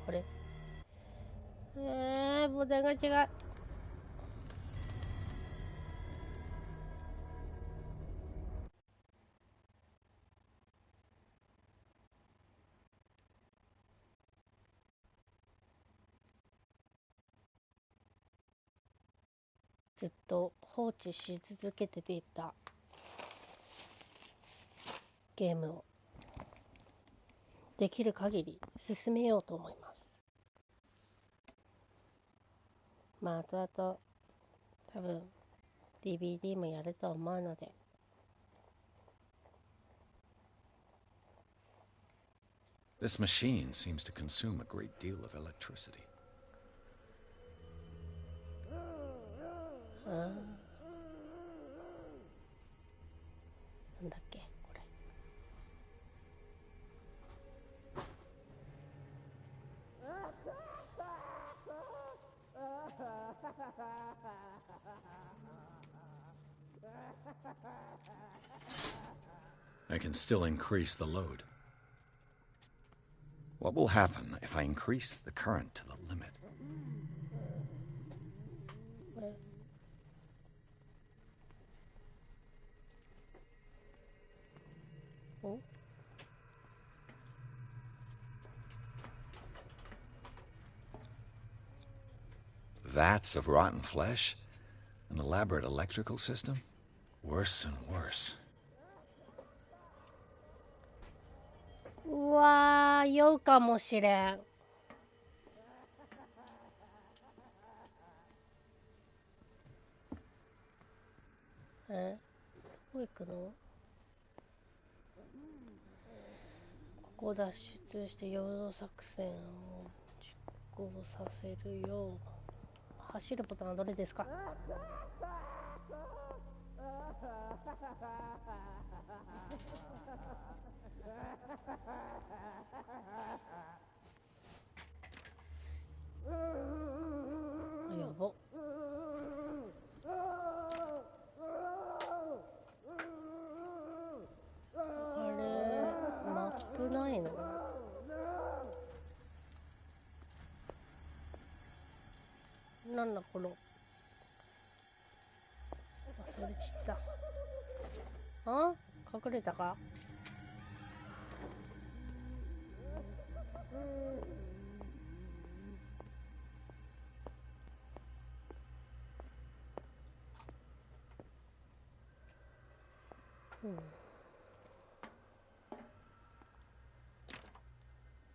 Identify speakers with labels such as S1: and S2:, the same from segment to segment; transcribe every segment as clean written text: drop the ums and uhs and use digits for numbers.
S1: これ。ボタンが違う。ずっと放置し続けていたゲームをできる限り進めようと思います。まあ後々多分 DVD もやると思うので、
S2: This machine seems to consume a great deal of electricity.
S1: なんだっけこれ。
S2: I can still increase the load. What will happen if I increase the current to the limit?
S1: これ。お
S2: Vats of rotten flesh? An elaborate electrical system? Worse and worse.
S1: うわー、酔うかもしれん。どこ行くの？ここを脱出して陽動作戦を実行させるよう。走るボタンはどれですか？やば。あれ、マップないの？なんだこの。忘れちった。あ？隠れたか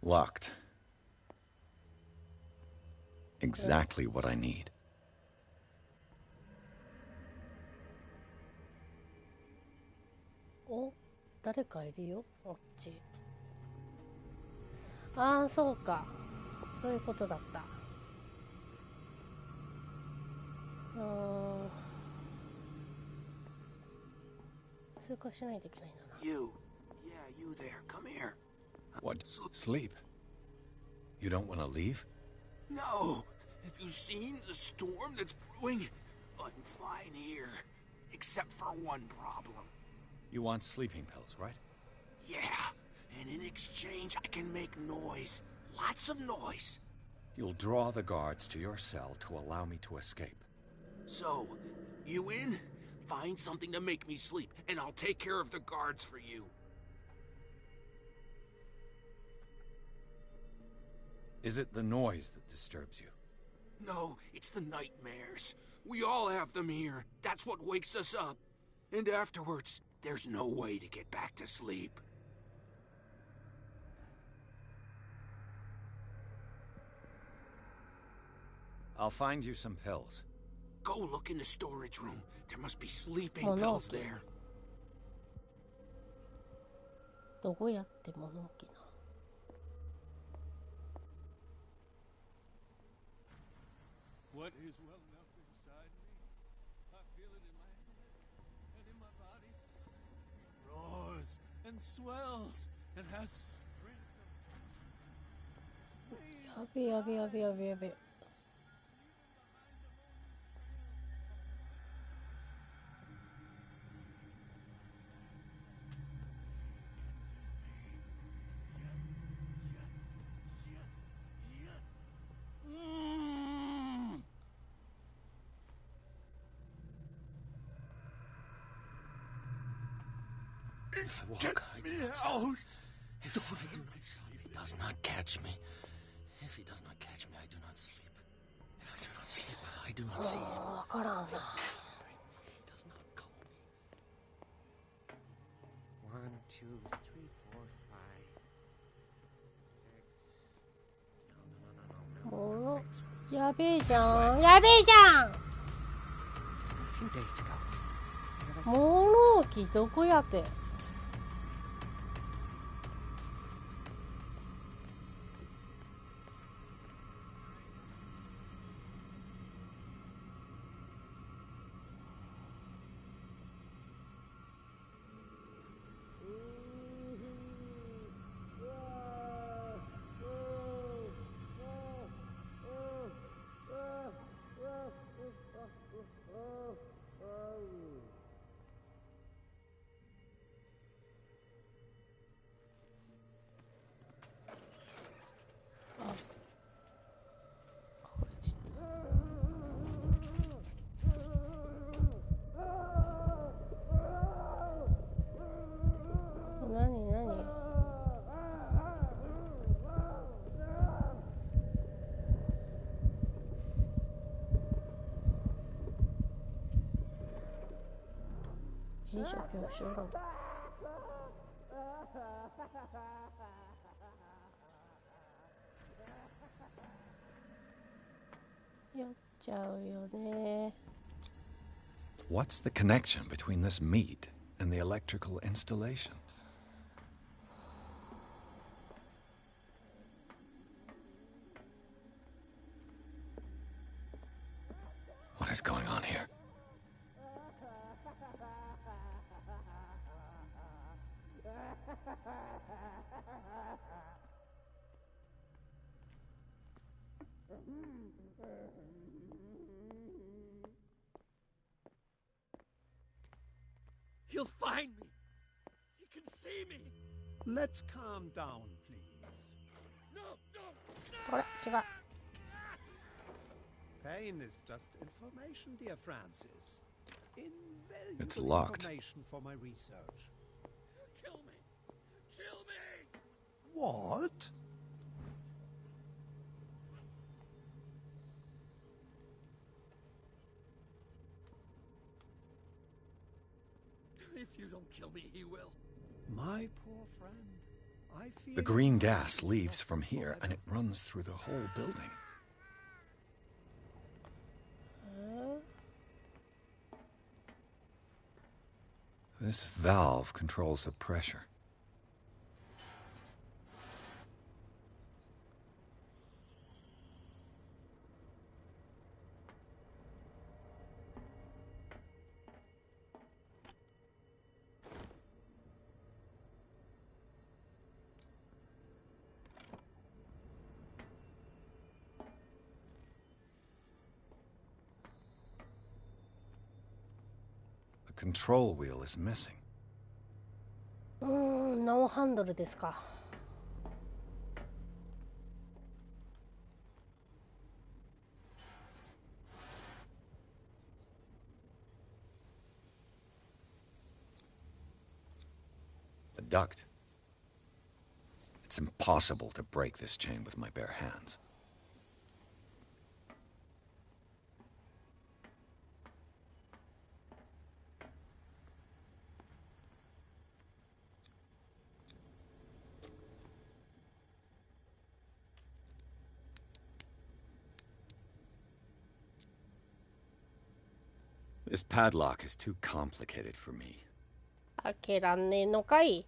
S1: ？Locked.
S2: Exactly what I need.
S1: お、誰かいるよ、あっち。ああ、そうか。そういうことだった。通過しないといけないんだな。
S3: You. Yeah, you there. Come here.
S2: What? Sleep? You don't want to leave?
S3: No. Have you seen the storm that's brewing? I'm fine here. Except for one problem.
S2: You want sleeping pills, right?
S3: Yeah. And in exchange, I can make noise. Lots of noise.
S2: You'll draw the guards to your cell to allow me to escape.
S3: So, you in? Find something to make me sleep, and I'll take care of the guards for you.
S2: Is it the noise that disturbs you?
S3: No, it's the nightmares. We all have them here. That's what wakes us up. And afterwards, there's no way to get back to sleep.
S2: I'll find you some pills.
S3: Go look in the storage room. There must be sleeping pills there.
S1: どうやって物置な。
S4: What is well enough inside me? I feel it in my head and in my body. It roars and swells and has strength.
S1: やべやべやべやべやべ。
S2: If I walk,
S3: Get
S2: I
S3: me
S2: do not sleep.
S3: out!
S2: If I do not sleep, he does not catch me. If he does not catch me, I do not sleep. If I do not sleep, I do not see him.
S1: わからんな。
S2: He does not call me. 1, 2, 3, 4, 5, 6. No,
S1: もの
S2: Six.
S1: やべえじゃん、やべえじゃん。
S2: Just got a few days to go.
S1: 物置どこやて。何何。いいじゃん、恐怖症なんだ。酔っちゃうよね。
S2: What's the connection between this meat and the electrical installation? What is going on here?
S4: He'll find me. He can see me.
S5: Let's calm down, please.
S4: No, no,
S1: これ違う。
S5: Pain is just information, dear Francis. Invaluable
S2: It's locked.
S5: information for my research.
S4: kill me. Kill me.
S5: What?
S4: If you don't kill me, he will.
S5: My poor friend. I feel
S2: The green gas leaves from here and it runs through the whole building. This valve controls the pressure. The control wheel is missing.
S1: ノーハンドルですか。
S2: A duct. It's impossible to break this chain with my bare hands. This padlock is too complicated for me.
S1: 開けらんねえのかい。 い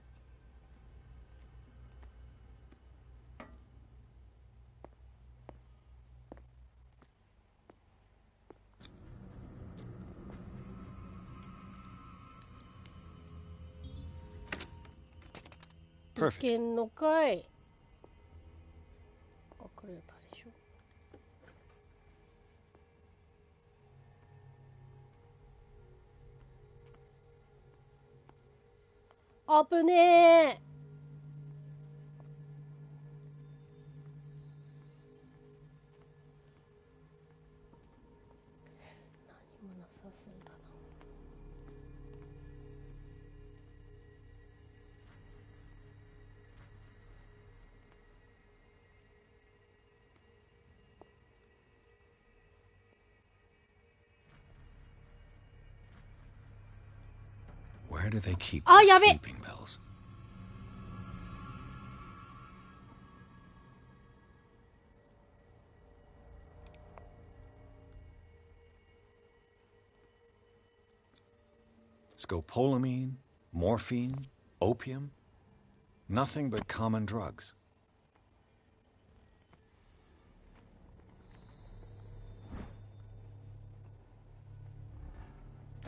S2: Perfect.
S1: けんのかい。隠れたでしょ。あぶねえ。何もなさそうだな。
S2: Where do they keep
S1: Ah,
S2: the
S1: ya ve.
S2: sleeping pills? Scopolamine, morphine, opium. Nothing but common drugs.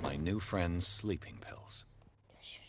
S2: My new friend's sleeping pills.
S1: よしよし。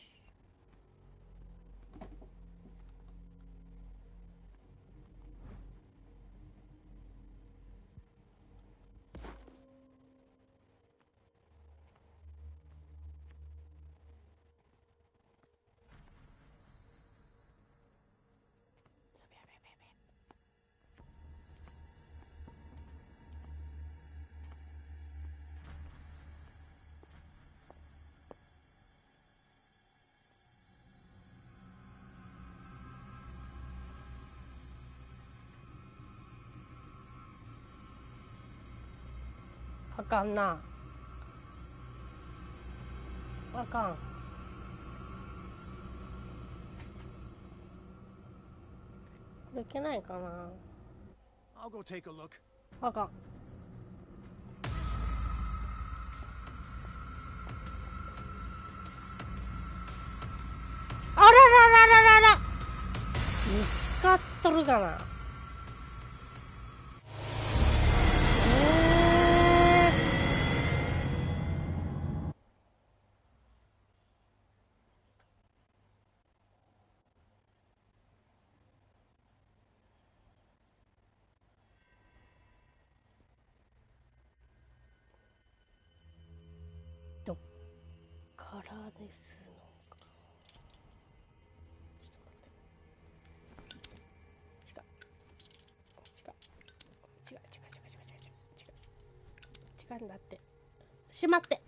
S1: あかんな。あかん。これいけないかな。
S4: I'll go take a look.
S1: あかん。あらららららら。見つかっとるかな。どっからですのか。ちょっと待って。違う違う違う違う違う違う違う違うんだって。しまって。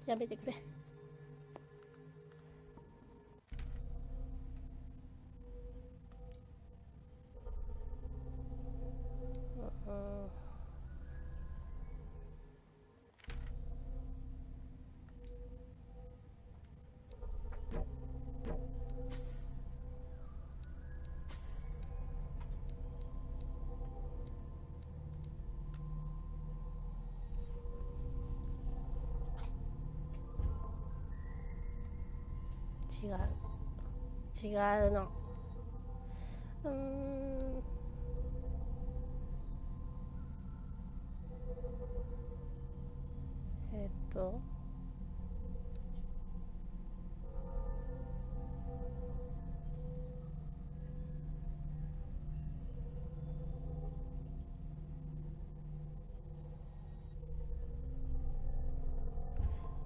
S1: やめてくれ。うん。違う。違うの。えっと。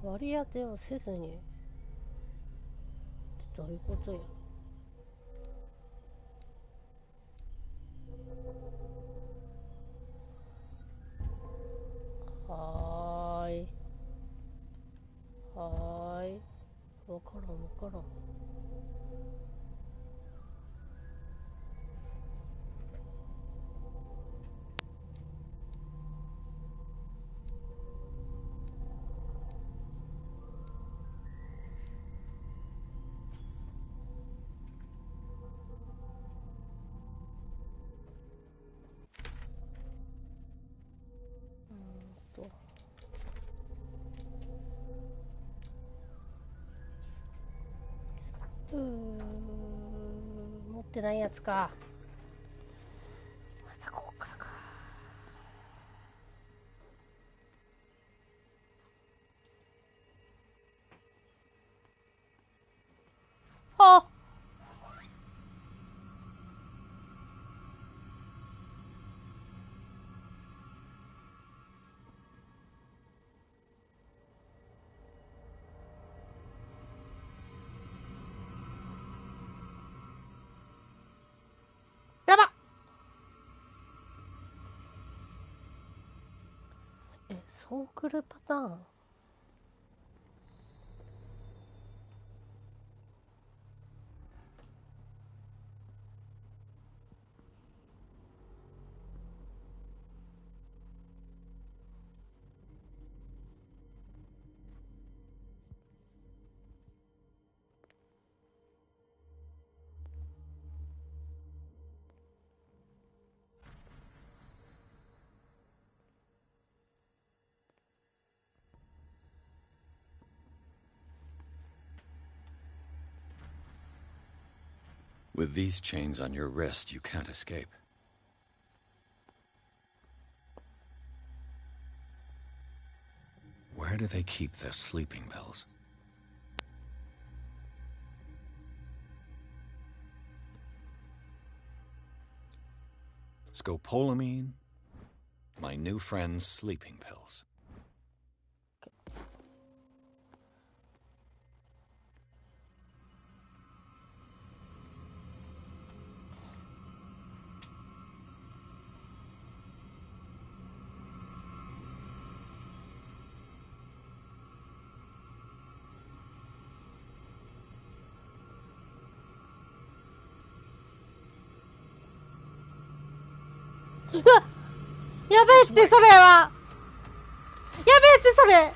S1: 割り当てをせずに。どういうことや。はーい。はーい。わからんわからん。持ってないやつか。またここからか。あ。やばっ。そうくるパターン。
S2: With these chains on your wrist, you can't escape. Where do they keep their sleeping pills? Scopolamine, my new friend's sleeping pills.
S1: うわ、やべえってそれは。やべえってそれ。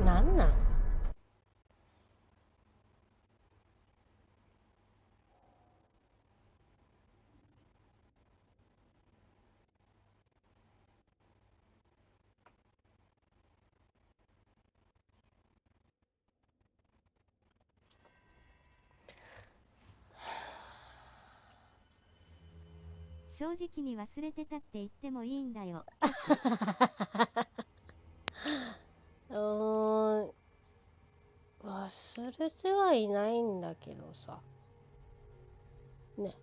S1: なんなん？
S6: 正直に忘れてたって言ってもいいんだよ。
S1: 忘れてはいないんだけどさ。ね。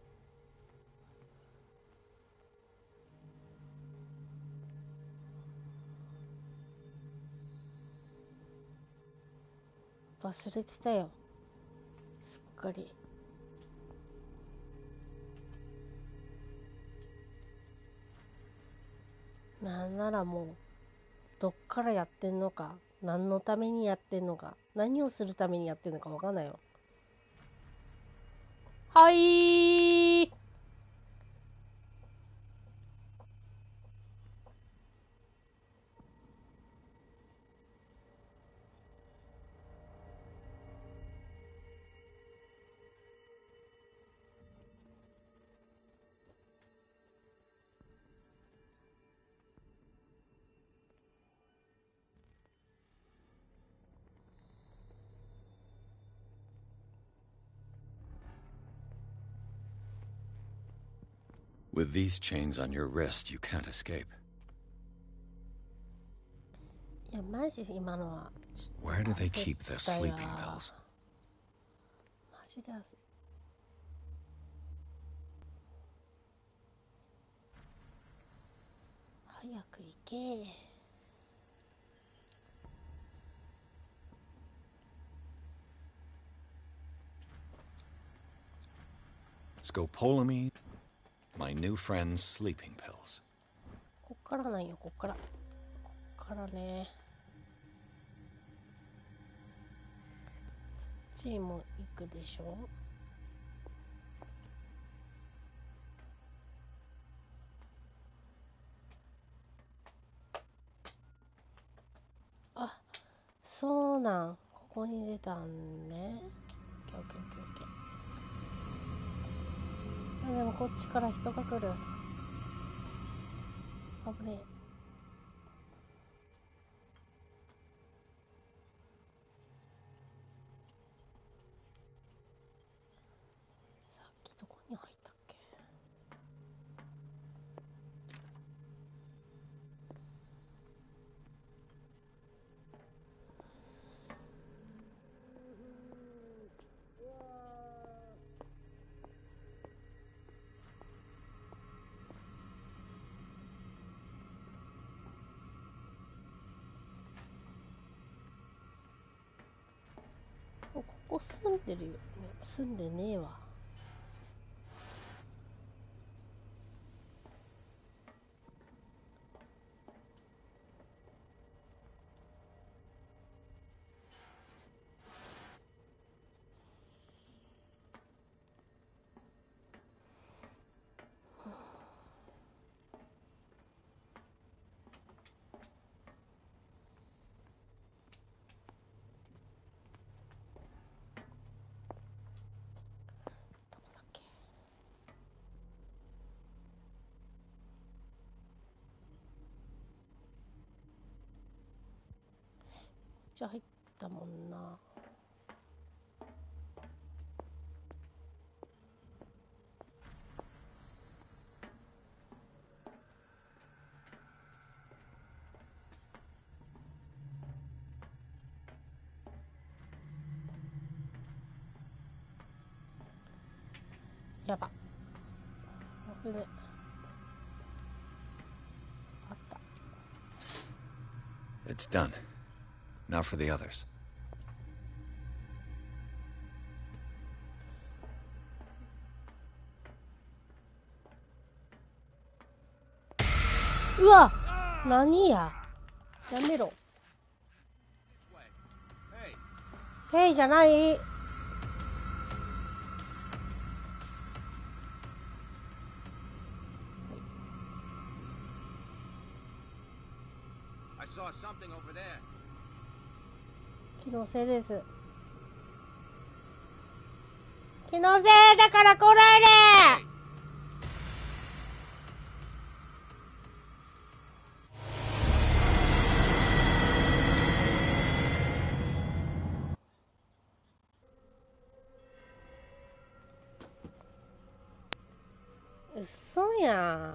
S1: 忘れてたよ。すっかり。なんならもうどっからやってんのか、何のためにやってんのか、何をするためにやってんのかわかんないよ。はいー。
S2: With these chains on your wrist, you can't escape.
S1: いやマジ今のは
S2: Where do they keep their
S1: 焦った
S2: sleeping
S1: よ。
S2: pills?
S1: マジで焦っ早く行け。
S2: Scopolamine, my new friend's sleeping pills.
S1: こっからなんよ、こっから。こっからね。そっちも行くでしょ。あ、そうなん。ここに出たんね。オッケーオッケーオッケーオッケー。あ、でもこっちから人が来る。危ねえ。さっきどこに入ったっけ。ここ住んでるよ。住んでねえわ。どこだっけ。じゃあ入ったもんな。やば。これあった。
S7: It's done. Now for the others.
S1: うわ、何や。やめろ。ヘイじゃない。
S3: I saw something over there.
S1: 気のせいです。気のせいだから来ないで。嘘やん。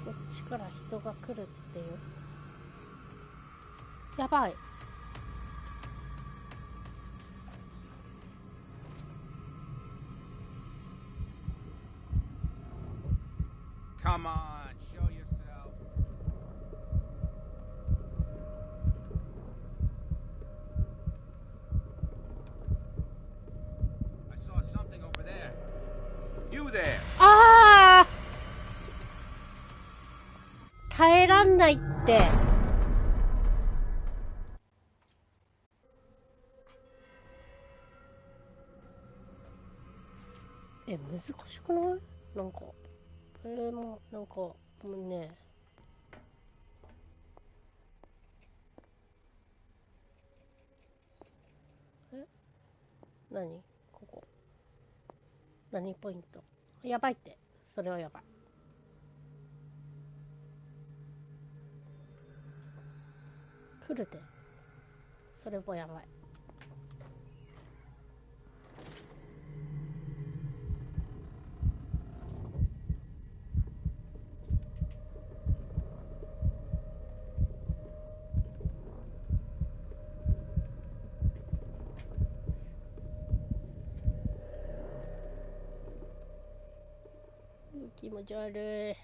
S1: そっちから人が来るっていう。やばい。
S3: Come on, show yourself. I saw something over there. You there?
S1: ああ、耐えらんないって。難しくない？なんかもうなんかもうね、何ここ何ポイント？やばいって。それはやばい。来るて。それもやばい。気持ち悪い。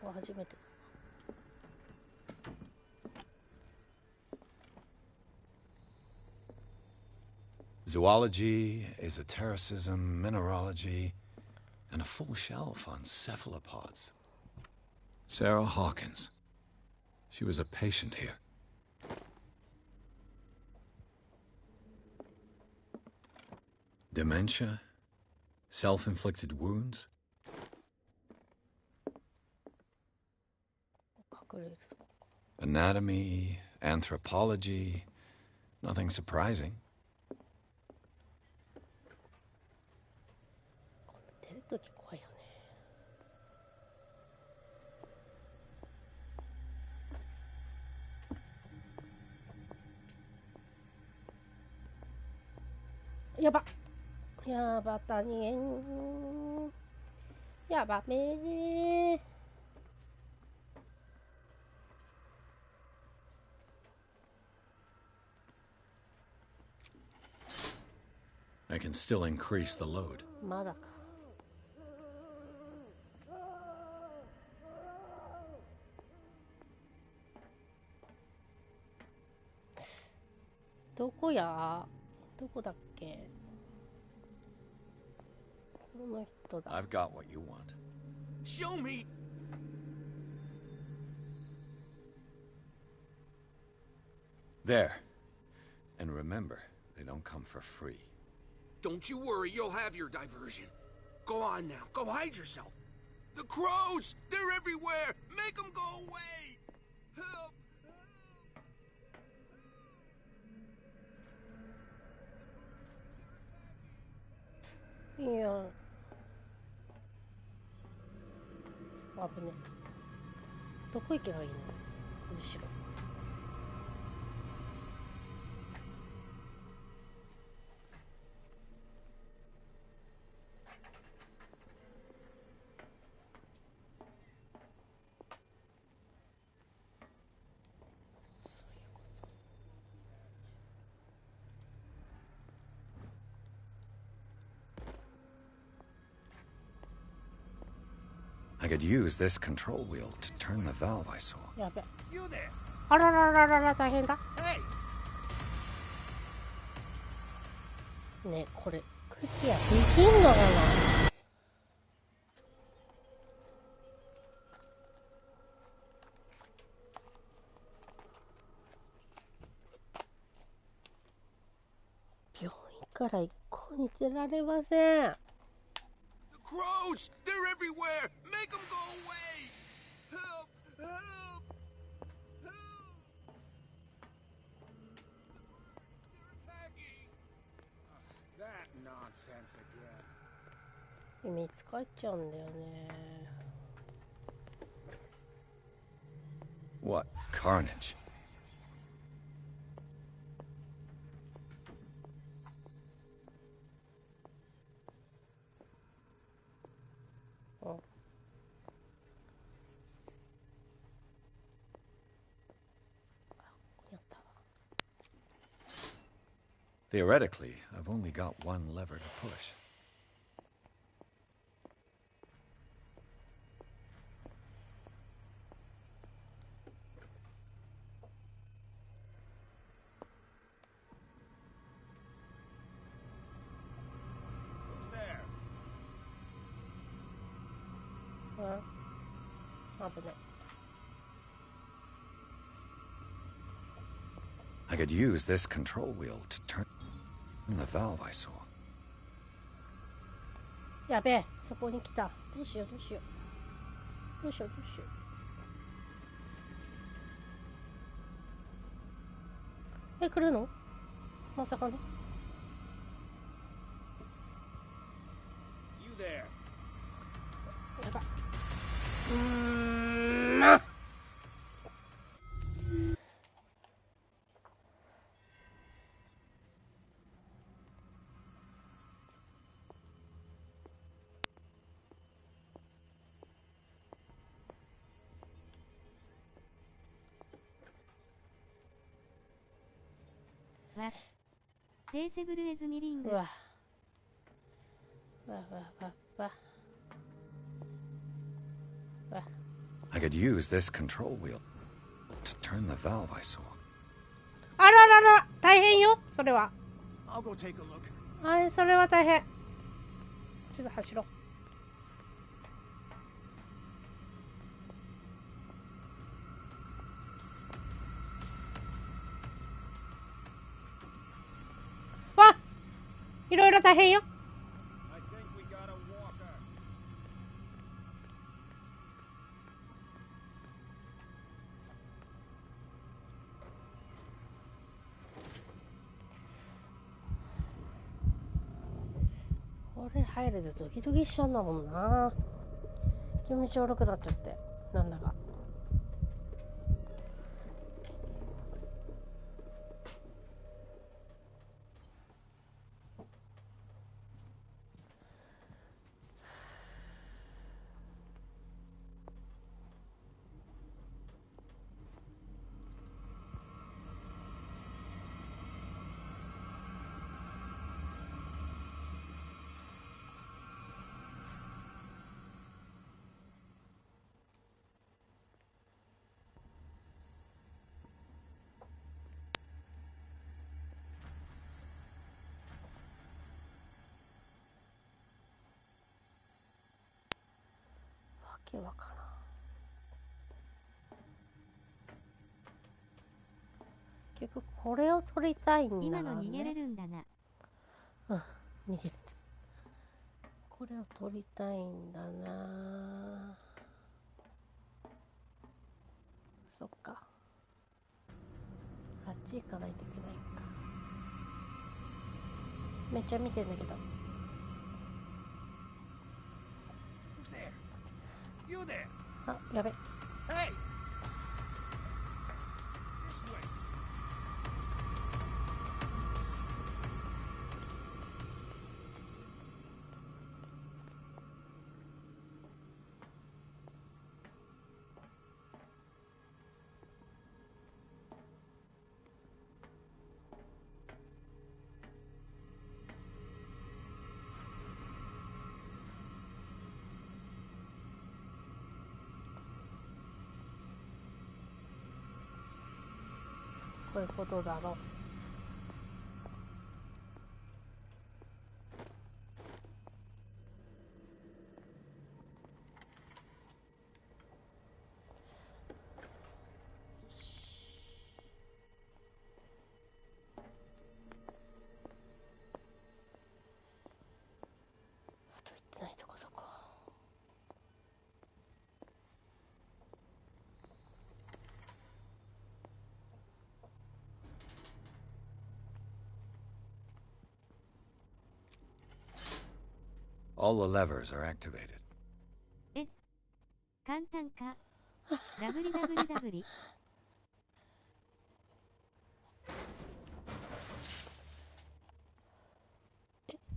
S1: ここ初めてだ。
S7: Zoology, esotericism, mineralogy, and a full shelf on cephalopods. Sarah Hawkins. She was a patient here. Dementia? Self-inflicted wounds? Anatomy, anthropology, nothing surprising.
S1: 出るとき怖いよね。やば。やばたにえん。やばめー。
S7: I can still increase the load.
S1: まだか。どこや？どこだっけ？この人だ。
S7: I've got what you want.
S3: Show me!
S7: There. And remember, they don't come for free.
S3: Don't you worry, you'll have your diversion. Go on now, go hide yourself. The crows! They're everywhere! Make them go away! Help!
S1: 危ね。どこ行けばいいの？後ろ。
S7: I could use this control wheel to turn the valve I saw.
S1: やべ。
S5: You there?
S1: あららららら、大変だ。
S5: Hey!
S1: ね、これクリアできんのかな。病院から一向に出られません。
S3: The crows! They're everywhere! Make them go away! Help! Help! Help! They're attacking!
S4: That nonsense again.
S1: 見つかっちゃうんだよね。
S7: What carnage? Theoretically, I've only got one lever to push.
S5: Who's there?
S1: 危ね。
S7: I could use this control wheel to turn the valve I saw.
S1: やべえ、そこに来た。どうしようどうしよう。どうしようどうしよう。え、来るの？まさかの。
S5: You there?
S1: やば。まあ。
S6: テーセブルエズミリング。
S1: うわ。わわわわ。わ。
S7: I could use this control wheel to turn the valve I saw.
S1: あららら、大変よ、それは。
S5: I'll go take a look.
S1: はい、それは大変。ちょっと走ろう。わっ、いろいろ大変よ。
S5: I think we got a walker.
S1: これ入るとドキドキしちゃうんだもんな。気持ち悪くなっちゃって、なんだか。わけわからん。結局これを取りたいんだ
S6: 今
S1: な、ね。
S6: の逃げれるんだな。
S1: うん、逃げれた。これを取りたいんだな。そっか。あっち行かないといけないか。めっちゃ見てんだけど。
S5: Who's there? You there?
S1: あ、やべ。
S3: Hey! This way.
S1: こういうことだろう。あと行ってないとこどこ。
S7: All the levers are activated.
S6: 簡単か。ダブリダブリダブリ。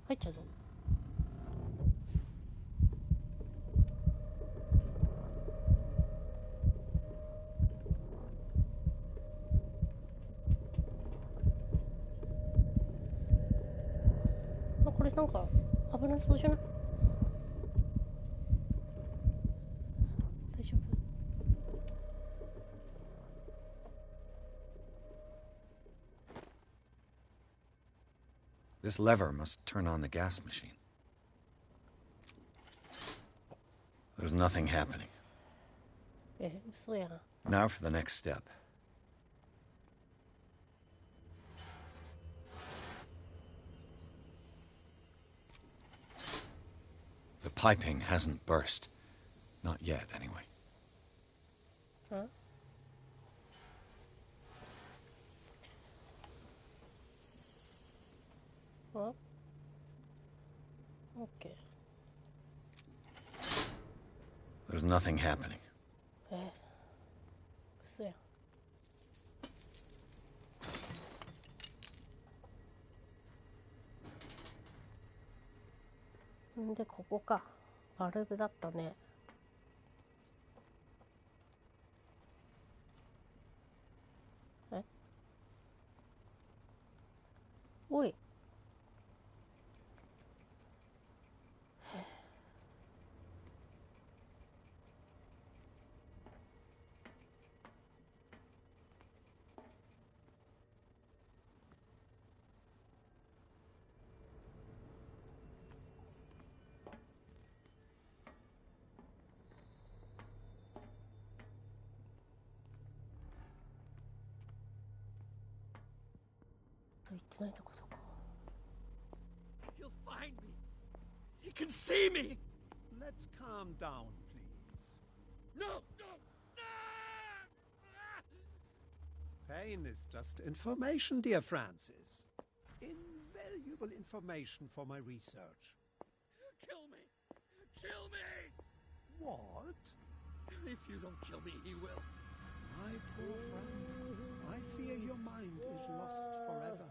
S1: 入っちゃうの？あ、これなんか危なそうじゃない？大丈夫？
S7: This lever must turn on the gas machine. There's nothing happening.
S1: 嘘やん。
S7: Now for the next step. The piping hasn't burst. Not yet, anyway.
S1: ん？あ？ OK。
S7: There's nothing happening.
S1: 嘘やん。んで、ここか。バルブだったね。え？おい。言ってないとこどこ。
S3: He'll find me. He can see me.
S5: Let's calm down, please.
S3: No, no.
S5: Pain is just information, dear Francis. Invaluable information for my research.
S3: Kill me. Kill me.
S5: What?
S3: If you don't kill me, he will.
S5: My poor friend, I fear your mind is lost forever.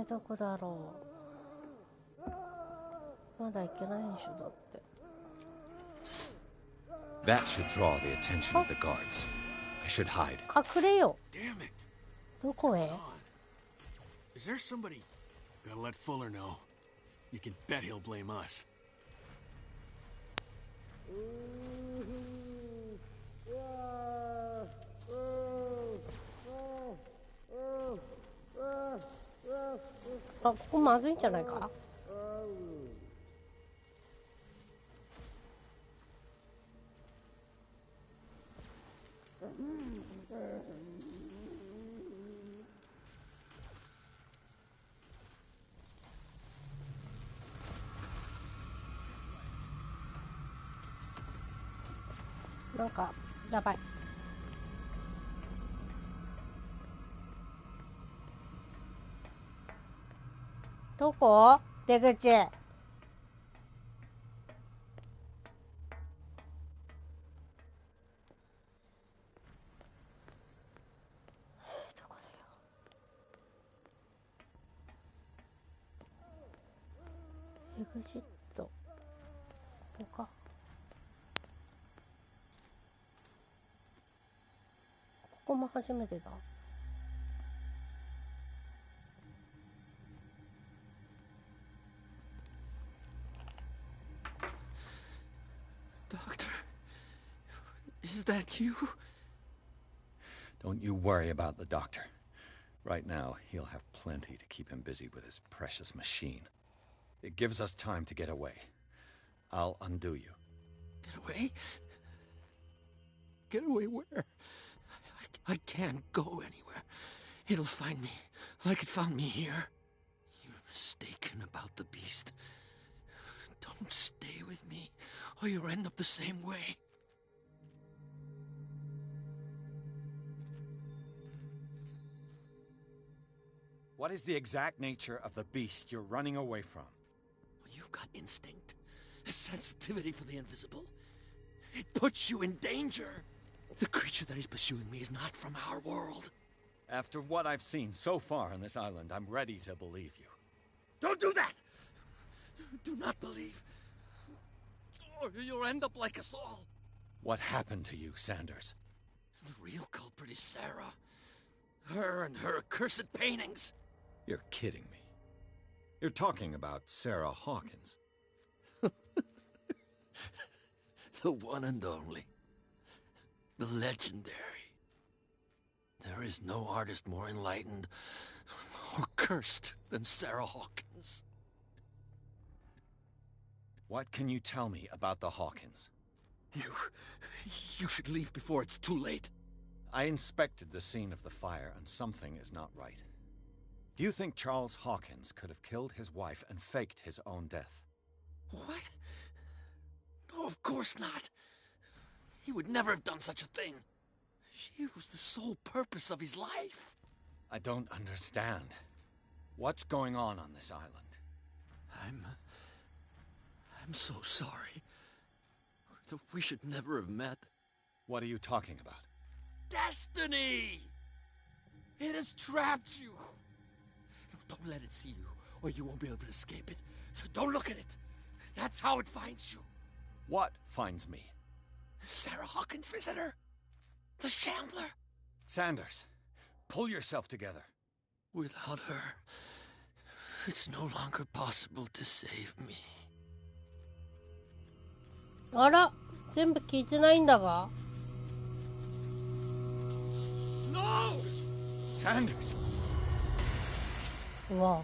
S1: どこだろう。まだ行けないでしょ、だって。
S7: That should draw the attention of the guards. I should hide.
S1: 隠れよ。
S4: Damn it!
S1: どこへ？
S4: Is there somebody? Gotta let Fuller know. You can bet he'll blame us.
S1: あ、ここまずいんじゃないか。なんかやばい。どこ？出口。どこだよ。エグジット。ここか。ここも初めてだ。
S2: Doctor, is that you?
S7: Don't you worry about the doctor. Right now, he'll have plenty to keep him busy with his precious machine. It gives us time to get away. I'll undo you.
S2: Get away? Get away where? I can't go anywhere. It'll find me like it found me here. You're mistaken about the beast. Don't stay with me, or you'll end up the same way.
S7: What is the exact nature of the beast you're running away from?
S2: You've got instinct, a sensitivity for the invisible. It puts you in danger. The creature that is pursuing me is not from our world.
S7: After what I've seen so far on this island, I'm ready to believe you.
S2: Don't do that! Do not believe, or you'll end up like us all.
S7: What happened to you, Sanders?
S2: The real culprit is Sarah. Her and her accursed paintings.
S7: You're kidding me. You're talking about Sarah Hawkins.
S2: The one and only. The legendary. There is no artist more enlightened or cursed than Sarah Hawkins.
S7: What can you tell me about the Hawkins?
S2: You should leave before it's too late.
S7: I inspected the scene of the fire, and something is not right. Do you think Charles Hawkins could have killed his wife and faked his own death?
S2: What? No, of course not. He would never have done such a thing. She was the sole purpose of his life.
S7: I don't understand. What's going on this island?
S2: I'm so sorry. We should never have met.
S7: What are you talking about?
S2: Destiny! It has trapped you. Don't let it see you, or you won't be able to escape it. Don't look at it. That's how it finds you.
S7: What finds me?
S2: Sarah Hawkins' visitor. The Shambler.
S7: Sanders, pull yourself together.
S2: Without her, it's no longer possible to save me.
S1: あら、全部聞いてないんだが。
S2: No!
S7: Sanders!
S1: うわ。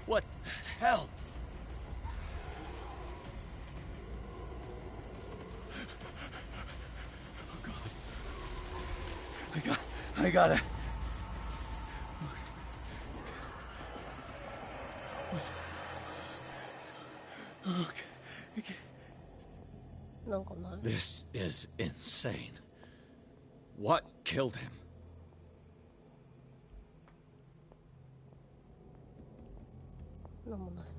S7: What the hell? Oh God. I gotta. Okay.
S1: なんかない。
S7: This is insane. What killed him?
S1: なんもないな。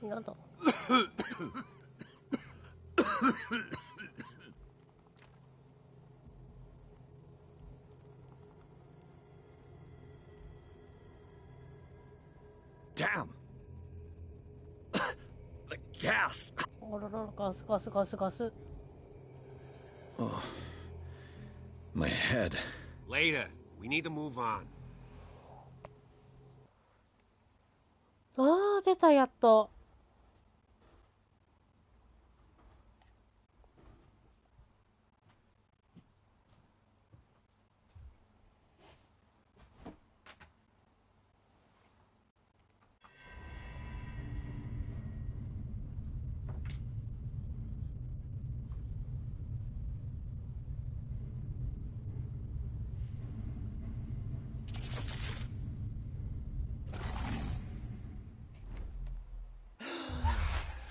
S1: やだ。
S7: Damn! The gas!
S1: あらら、ガスガスガスガス。
S7: Oh. My head.
S3: Later. We need to move on.
S1: 出た、やっと。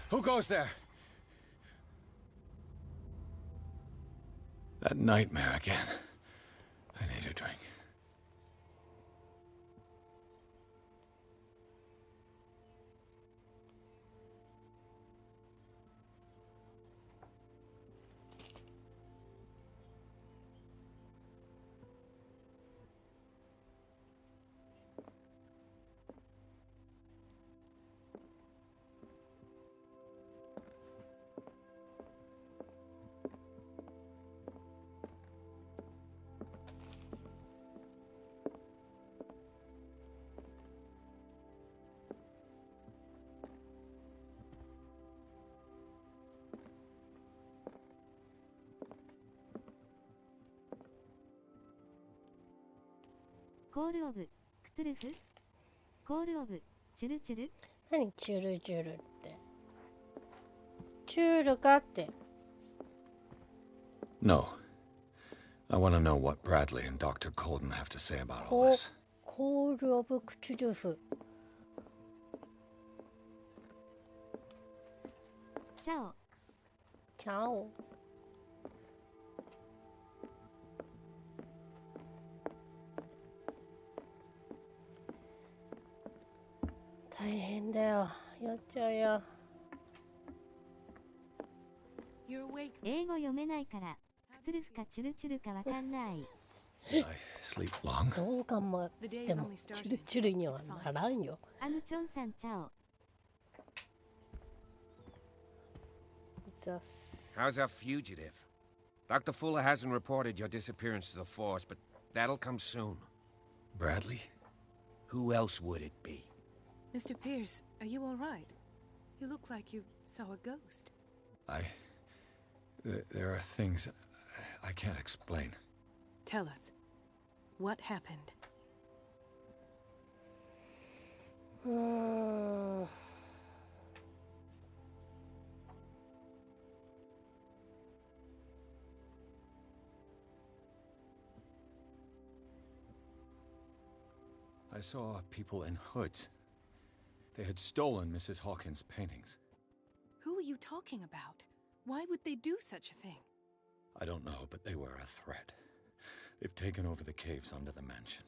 S7: Who goes there? That nightmare again. I need a drink.
S6: コールオブクトゥルフ、コールオブチュルチュル。
S1: 何チュルチュルって。チュールかって。
S7: No. I want to know what Bradley and Dr. Colden have to say about all this.
S1: コールオブクチュルフ。
S6: チャオ。
S1: チャオ。大変だよ。やっちゃうよ。
S6: 英語読めないからクトゥルフかチュルチュルかわかんない。
S7: I sleep long?
S1: どうかもでもチュルチュルにはならんよ。
S6: アムチョンさんチャオ。
S3: How's our fugitive? Dr. Fuller hasn't reported your disappearance to the force, but that'll come soon.
S7: Bradley?
S3: Who else would it be?
S8: Mr. Pierce, are you all right? You look like you saw a ghost.
S7: There are things I can't explain.
S8: Tell us. What happened?
S7: I saw people in hoods. They had stolen Mrs. Hawkins' paintings.
S8: Who are you talking about? Why would they do such a thing?
S7: I don't know, but they were a threat. They've taken over the caves under the mansion.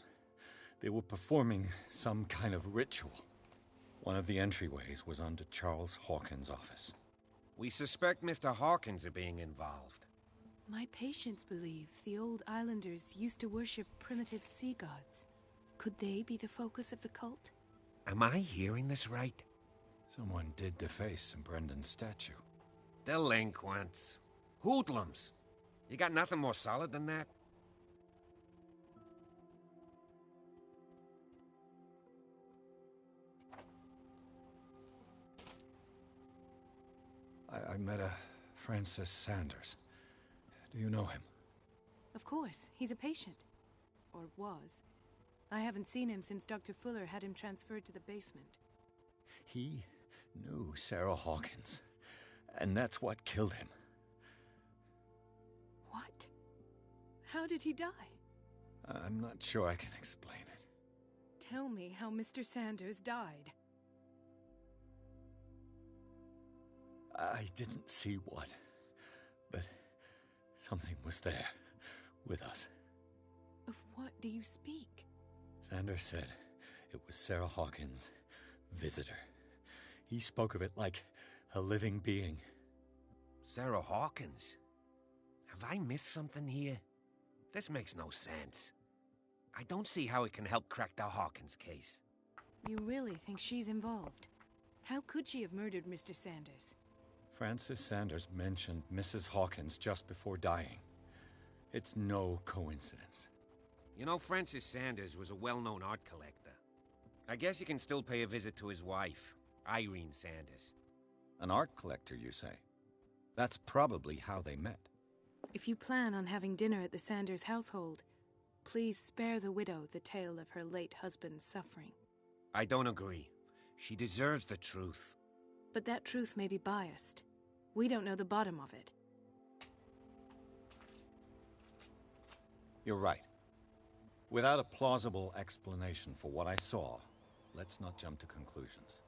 S7: They were performing some kind of ritual. One of the entryways was under Charles Hawkins' office.
S3: We suspect Mr. Hawkins of being involved.
S8: My patients believe the old islanders used to worship primitive sea gods. Could they be the focus of the cult?
S3: Am I hearing this right?
S7: Someone did deface Brendan's statue.
S3: Delinquents. Hoodlums. You got nothing more solid than that?
S7: I met a Francis Sanders. Do you know him?
S8: Of course, he's a patient. Or was. I haven't seen him since Dr. Fuller had him transferred to the basement.
S7: He knew Sarah Hawkins, and that's what killed him.
S8: What? How did he die?
S7: I'm not sure I can explain it.
S8: Tell me how Mr. Sanders died.
S7: I didn't see what, but something was there, with us.
S8: Of what do you speak?
S7: Sanders said it was Sarah Hawkins' visitor. He spoke of it like a living being.
S3: Sarah Hawkins? Have I missed something here? This makes no sense. I don't see how it can help crack the Hawkins case.
S8: You really think she's involved? How could she have murdered Mr. Sanders?
S7: Francis Sanders mentioned Mrs. Hawkins just before dying. It's no coincidence.
S3: You know, Francis Sanders was a well-known art collector. I guess you can still pay a visit to his wife.
S9: Irene Sanders.
S7: An art collector, you say? That's probably how they met.
S8: If you plan on having dinner at the Sanders household, please spare the widow the tale of her late husband's suffering.
S9: I don't agree. She deserves the truth.
S8: But that truth may be biased. We don't know the bottom of it.
S7: You're right. Without a plausible explanation for what I saw, let's not jump to conclusions.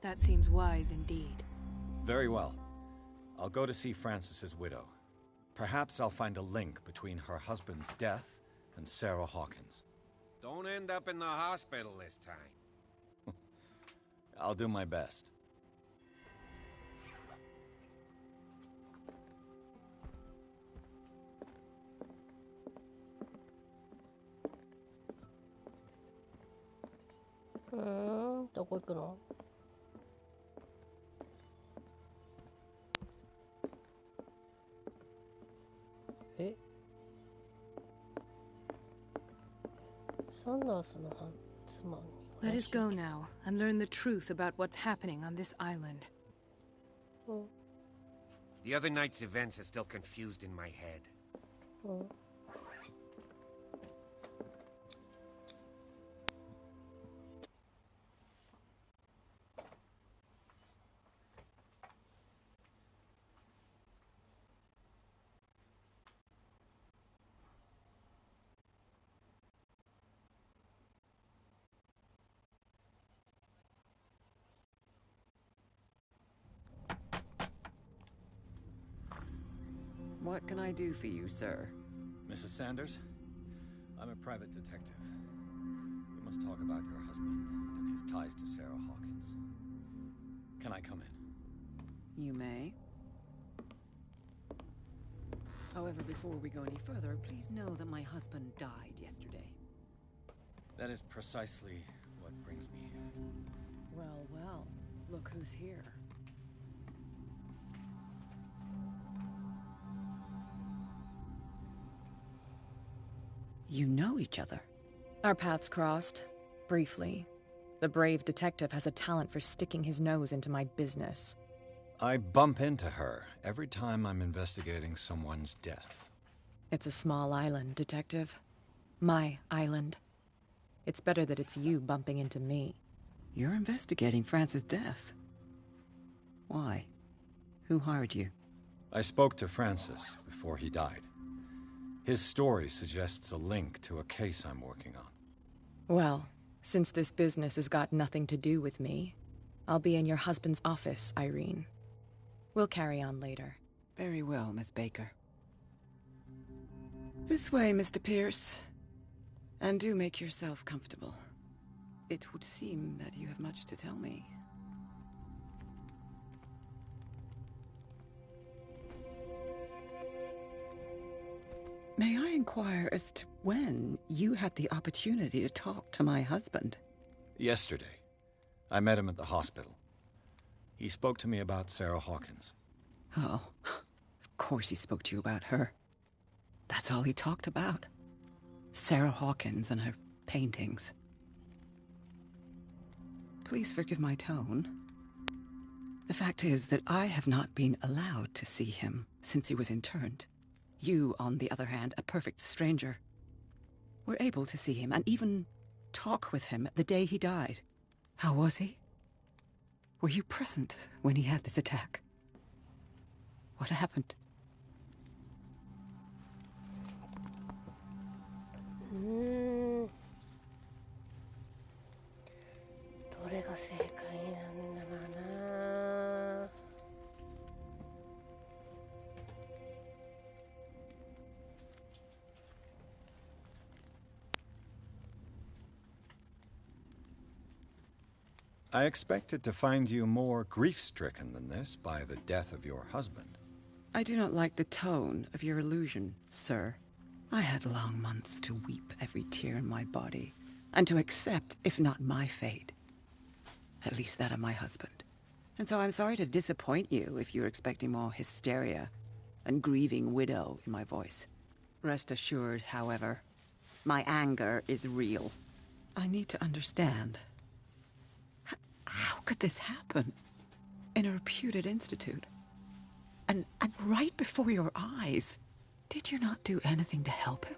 S8: That seems wise indeed.
S7: Very well. I'll go to see Francis's widow. Perhaps I'll find a link between her husband's death and Sarah Hawkins.
S9: Don't end up in the hospital this time.
S7: I'll do my best.
S1: Hmm, どこ行くの?
S8: Let us go now and learn the truth about what's happening on this island.
S9: The other night's events are still confused in my head.
S10: What can I do for you, sir?
S7: Mrs. Sanders, I'm a private detective. We must talk about your husband and his ties to Sarah Hawkins. Can I come in?
S10: You may. However, before we go any further, please know that my husband died yesterday.
S7: That is precisely what brings me here.
S10: Well, well, look who's here. You know each other.
S11: Our paths crossed, briefly. The brave detective has a talent for sticking his nose into my business.
S7: I bump into her every time I'm investigating someone's death.
S11: It's a small island, Detective. My island. It's better that it's you bumping into me.
S10: You're investigating Francis' death. Why? Who hired you?
S7: I spoke to Francis before he died. His story suggests a link to a case I'm working on.
S11: Well, since this business has got nothing to do with me, I'll be in your husband's office, Irene. We'll carry on later.
S10: Very well, Miss Baker. This way, Mr. Pierce. And do make yourself comfortable. It would seem that you have much to tell me. May I inquire as to when you had the opportunity to talk to my husband?
S7: Yesterday. I met him at the hospital. He spoke to me about Sarah Hawkins.
S10: Oh, of course he spoke to you about her. That's all he talked about. Sarah Hawkins and her paintings. Please forgive my tone. The fact is that I have not been allowed to see him since he was interned. You, on the other hand, a perfect stranger, were able to see him and even talk with him the day he died. How was he? Were you present when he had this attack? What happened?
S1: どれが正解なんだかな。
S7: I expected to find you more grief-stricken than this by the death of your husband.
S10: I do not like the tone of your allusion, sir. I had long months to weep every tear in my body, and to accept, if not my fate, at least that of my husband. And so I'm sorry to disappoint you if you're expecting more hysteria and grieving widow in my voice. Rest assured, however, my anger is real. I need to understand. How How could this happen? In a reputed institute. And right before your eyes. Did you not do anything to help him?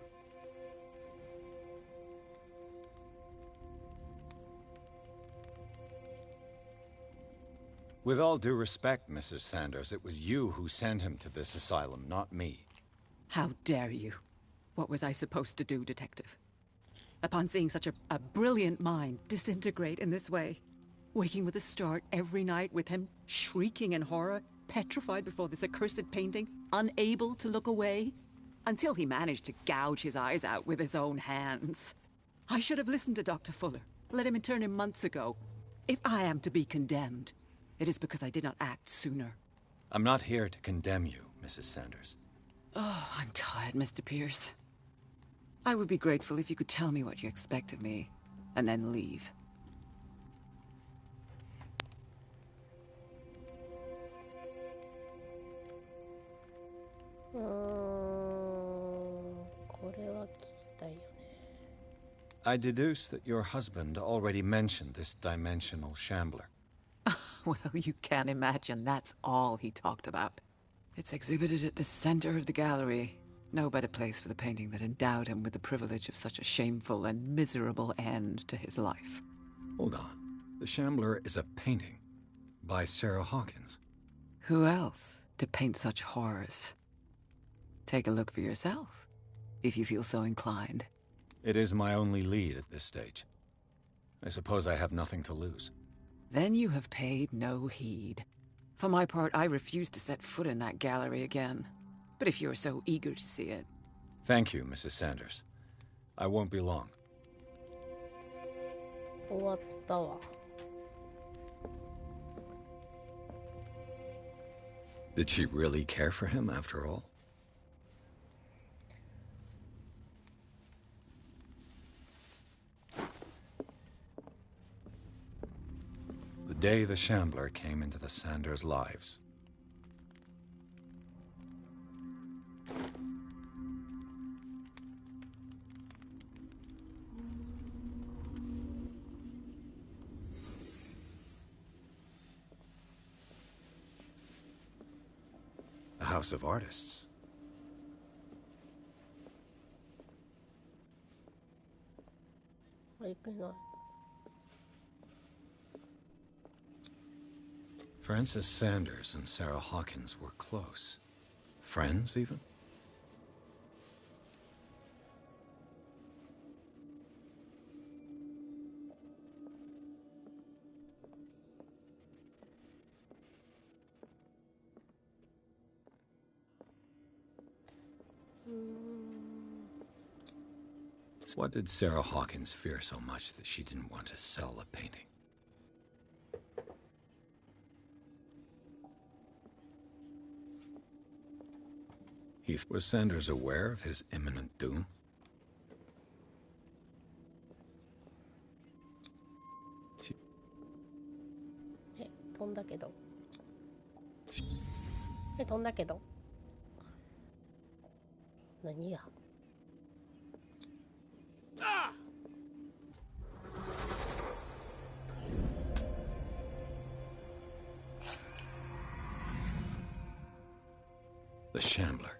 S7: With all due respect, Mrs. Sanders, it was you who sent him to this asylum, not me.
S10: How dare you? What was I supposed to do, Detective? Upon seeing such a brilliant mind disintegrate in this way, waking with a start every night with him shrieking in horror, petrified before this accursed painting, unable to look away, until he managed to gouge his eyes out with his own hands. I should have listened to Dr. Fuller, let him intern him months ago. If I am to be condemned, it is because I did not act sooner.
S7: I'm not here to condemn you, Mrs. Sanders.
S10: Oh, I'm tired, Mr. Pierce. I would be grateful if you could tell me what you expect of me, and then leave.
S7: I deduce that your husband already mentioned this dimensional shambler.
S10: Well, you can't imagine that's all he talked about. It's exhibited at the center of the gallery. No better place for the painting that endowed him with the privilege of such a shameful and miserable end to his life.
S7: Hold on. The shambler is a painting by Sarah Hawkins.
S10: Who else to paint such horrors? Take a look for yourself, if you feel so inclined.
S7: It is my only lead at this stage. I suppose I have nothing to lose.
S10: Then you have paid no heed. For my part, I refuse to set foot in that gallery again. But if you're so eager to see it...
S7: Thank you, Mrs. Sanders. I won't be long. Did she really care for him after all? The day the Shambler came into the Sanders' lives. A house of artists. Frances Sanders and Sarah Hawkins were close. Friends, even? What did Sarah Hawkins fear so much that she didn't want to sell the painting? Was Sanders aware of his imminent doom? The Shambler.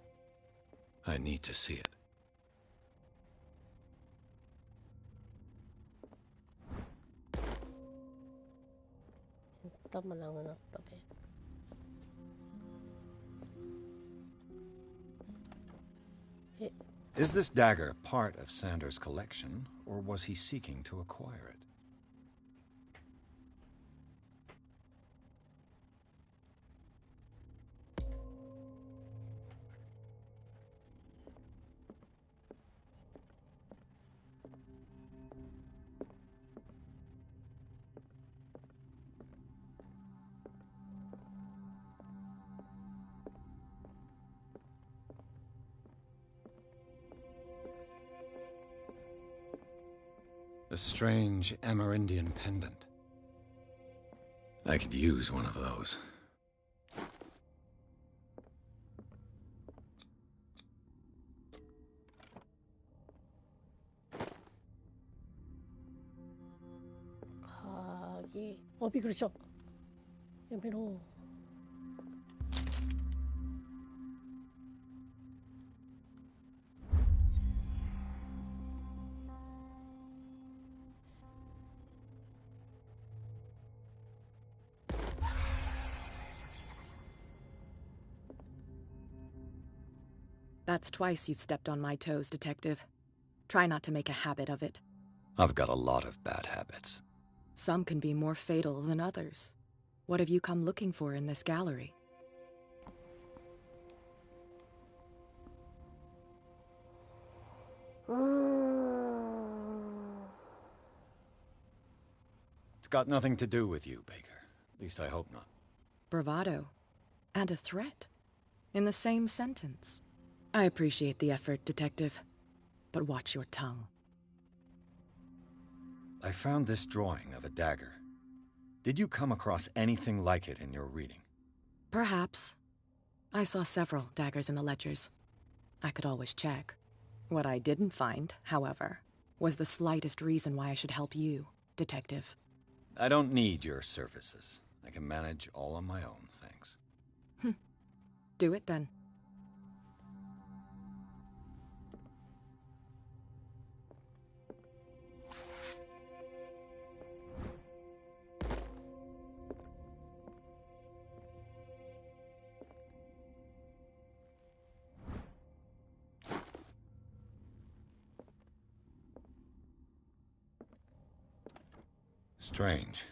S7: I need to see it. Is this dagger part of Sanders' collection, or was he seeking to acquire it? A strange Amerindian pendant. I could use one of those.
S1: あ、びっくりした。やめろ。
S11: That's twice you've stepped on my toes, Detective. Try not to make a habit of it.
S7: I've got a lot of bad habits.
S11: Some can be more fatal than others. What have you come looking for in this gallery?
S7: It's got nothing to do with you, Baker. At least I hope not.
S11: Bravado. And a threat. In the same sentence. I appreciate the effort, Detective. But watch your tongue.
S7: I found this drawing of a dagger. Did you come across anything like it in your reading?
S11: Perhaps. I saw several daggers in the ledgers. I could always check. What I didn't find, however, was the slightest reason why I should help you, Detective.
S7: I don't need your services. I can manage all on my own, thanks.
S11: Do it then.
S7: Strange.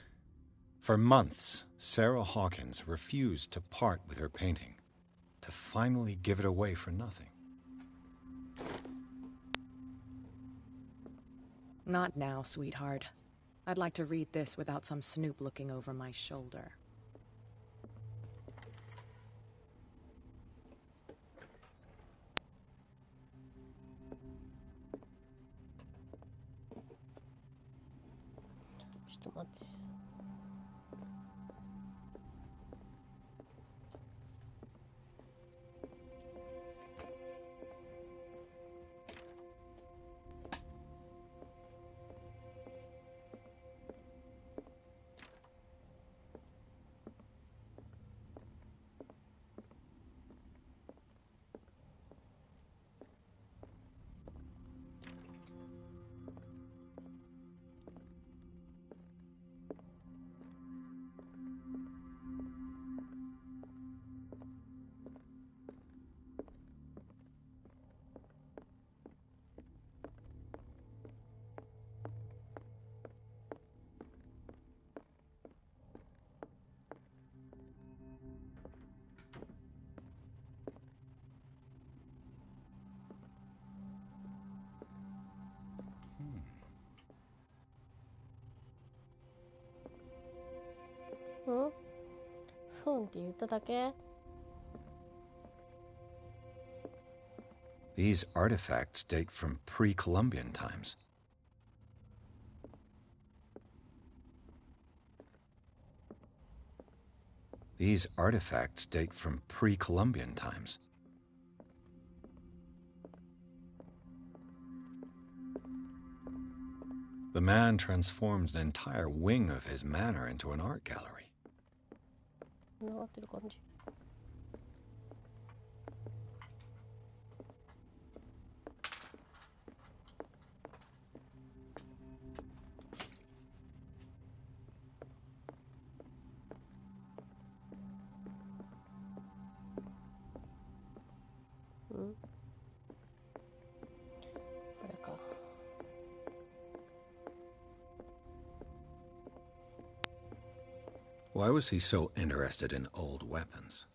S7: For months, Sarah Hawkins refused to part with her painting, to finally give it away for nothing.
S11: Not now, sweetheart. I'd like to read this without some snoop looking over my shoulder.
S7: These artifacts date from pre-Columbian times. These artifacts date from pre-Columbian times. The man transformed an entire wing of his manor into an art gallery. Why was he so interested in old weapons?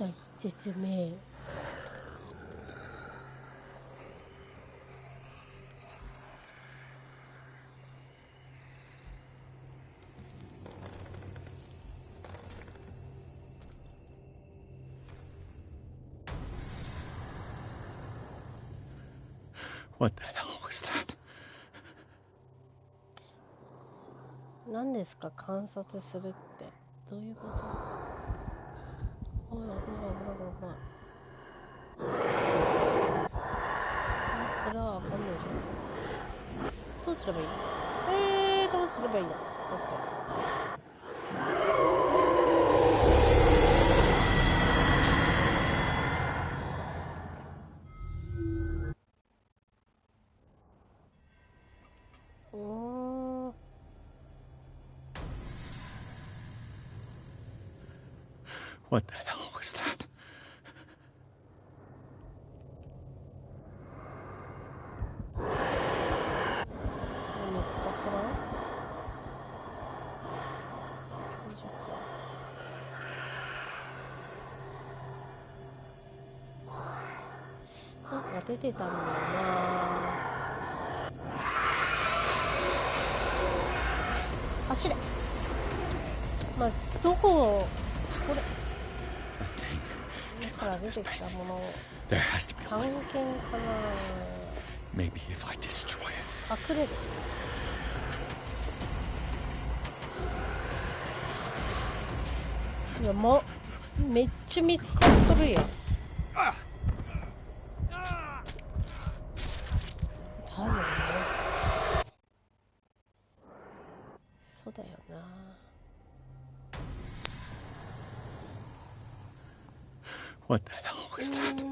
S1: 大説明。
S7: What the hell was that?
S1: 何ですか観察するってどういうこと？おい危ない危ない危ない。これはわかんないじゃん。どうすればいいの？どうすればいいの？だって
S7: What the hell was that?
S1: 見つかったな。なんか出てたんだよな。走れ。まあどこをこれ。から出てきたもの探検かな。
S7: Maybe if I destroy it.
S1: 隠れる。いやもうめっちゃ見つかっとるやん。多分ね。そうだよな。
S7: What the hell was that?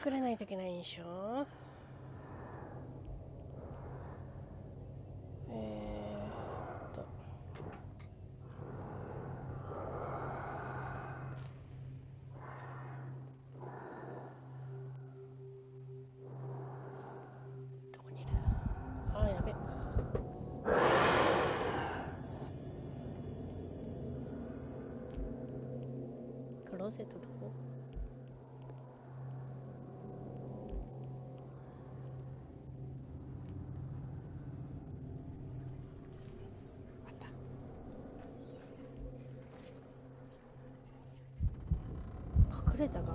S1: 隠れないといけないんでしょ。どこにいる？あ、やべ。クローゼットどこ？隠れたが？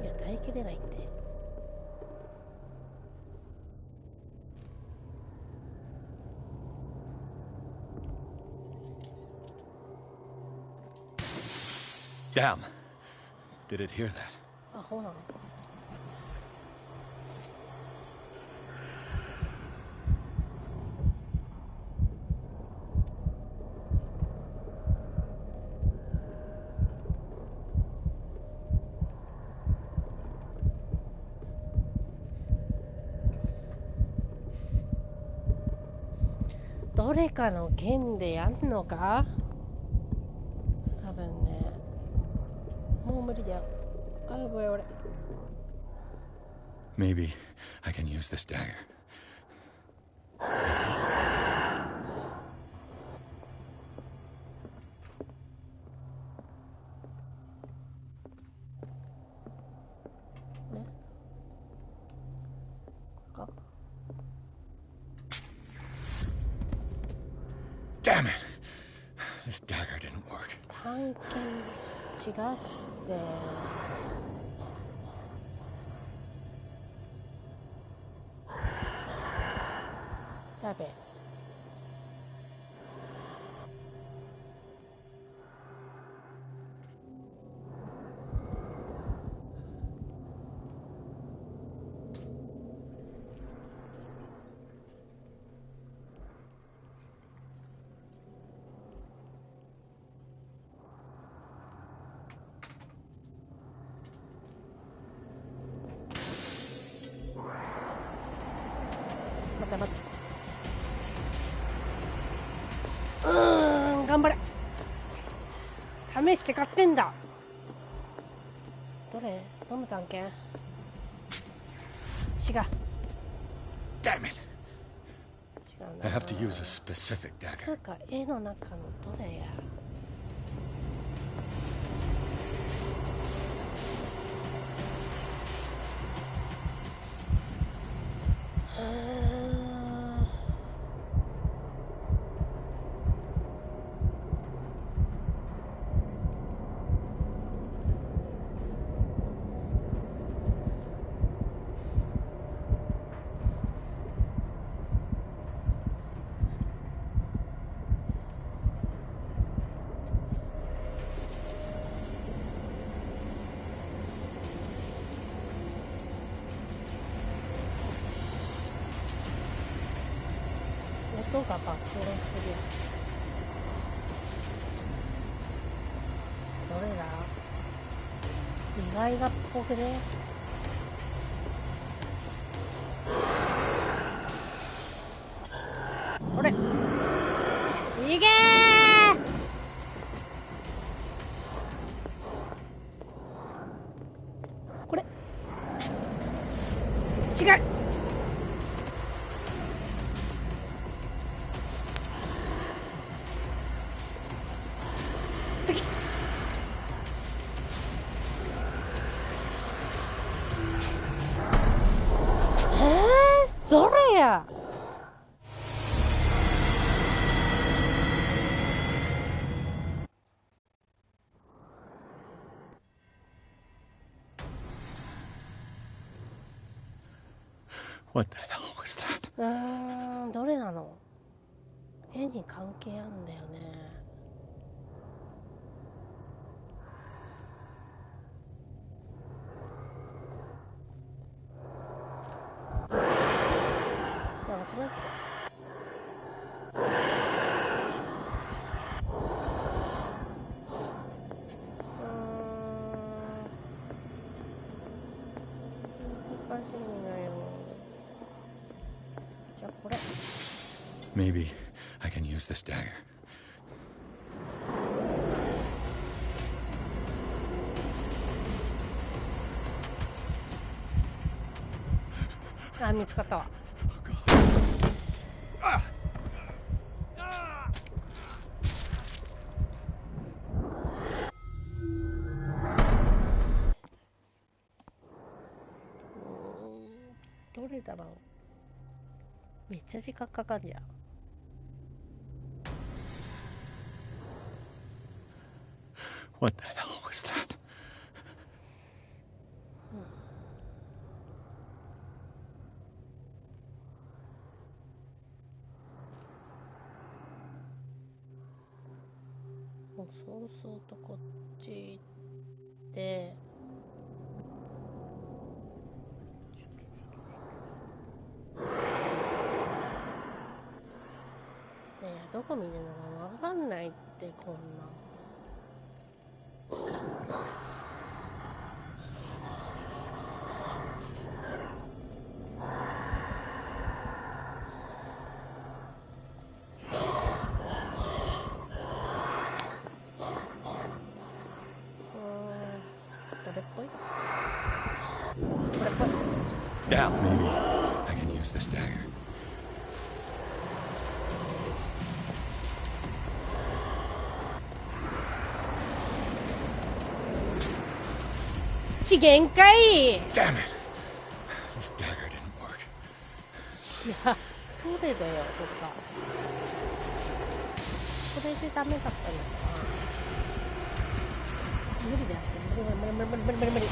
S1: いや耐えきれないって。
S7: Damn! Did it hear that?
S1: あ、ほうなの。どれかの剣でやんのか？多分ね。もう無理だよ。あ、やばい俺。
S7: Maybe I can use this dagger.
S1: ね。これか。
S7: Damn it! This dagger didn't work.
S1: 探検違ってやべえ。待って待って。頑張れ。試して買ってんだ。どれ？飲む探検。違う。
S7: Damn it!
S1: 違うな。
S7: I have to use a specific
S1: つ
S7: dagger.
S1: うか絵の中のどれや。音がバックロする。どれだ？意外なっぽくね。これいけー。これ違う。次。どれや。
S7: What the hell was that?
S1: どれなの？絵に関係あるんだよね。なんかこれ難しいんだよ。じゃあこれ。
S7: Maybe I can use this dagger.
S1: あ、見つかったわ。どれだろう。めっちゃ時間かかるやん。
S7: What the hell was that?
S1: もうそうそうとこっち行ってどこ見るのかわかんないってこんな。どれっぽい？これっぽい。
S7: Yeah, maybe I can use this dagger.
S1: 資源かい。
S7: Damn it! This dagger didn't work.
S1: いや、どれだよとか。これでダメだったのかな。無理だよ。無理。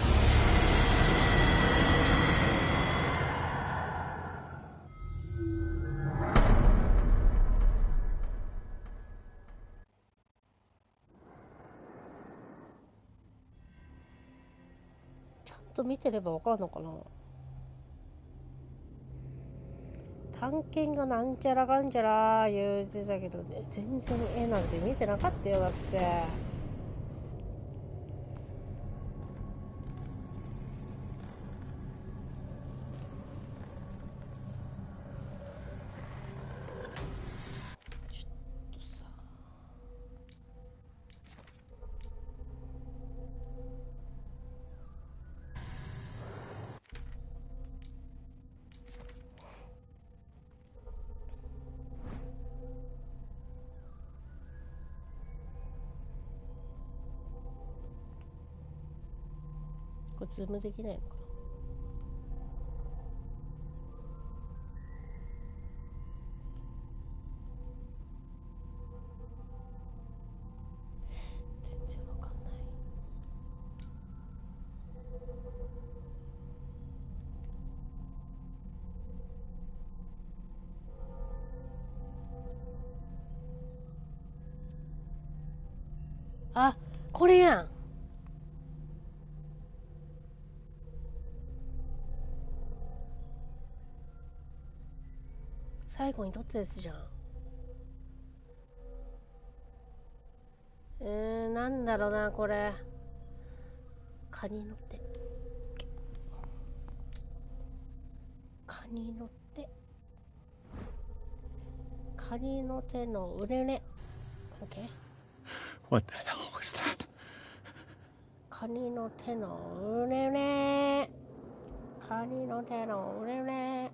S1: ちゃんと見てればわかるのかな。探検がなんちゃらかんちゃら言うてたけどね、全然絵なんて見てなかったよ。だってこれズームできないのかな。全然わかんない。あ、これやん。最後に撮ったやつじゃん。なんだろうな、これ。カニの手。カニの手。カニの手の腕ね。OK。
S7: What the hell was that?
S1: カニの手の腕ね。カニの手の腕ね。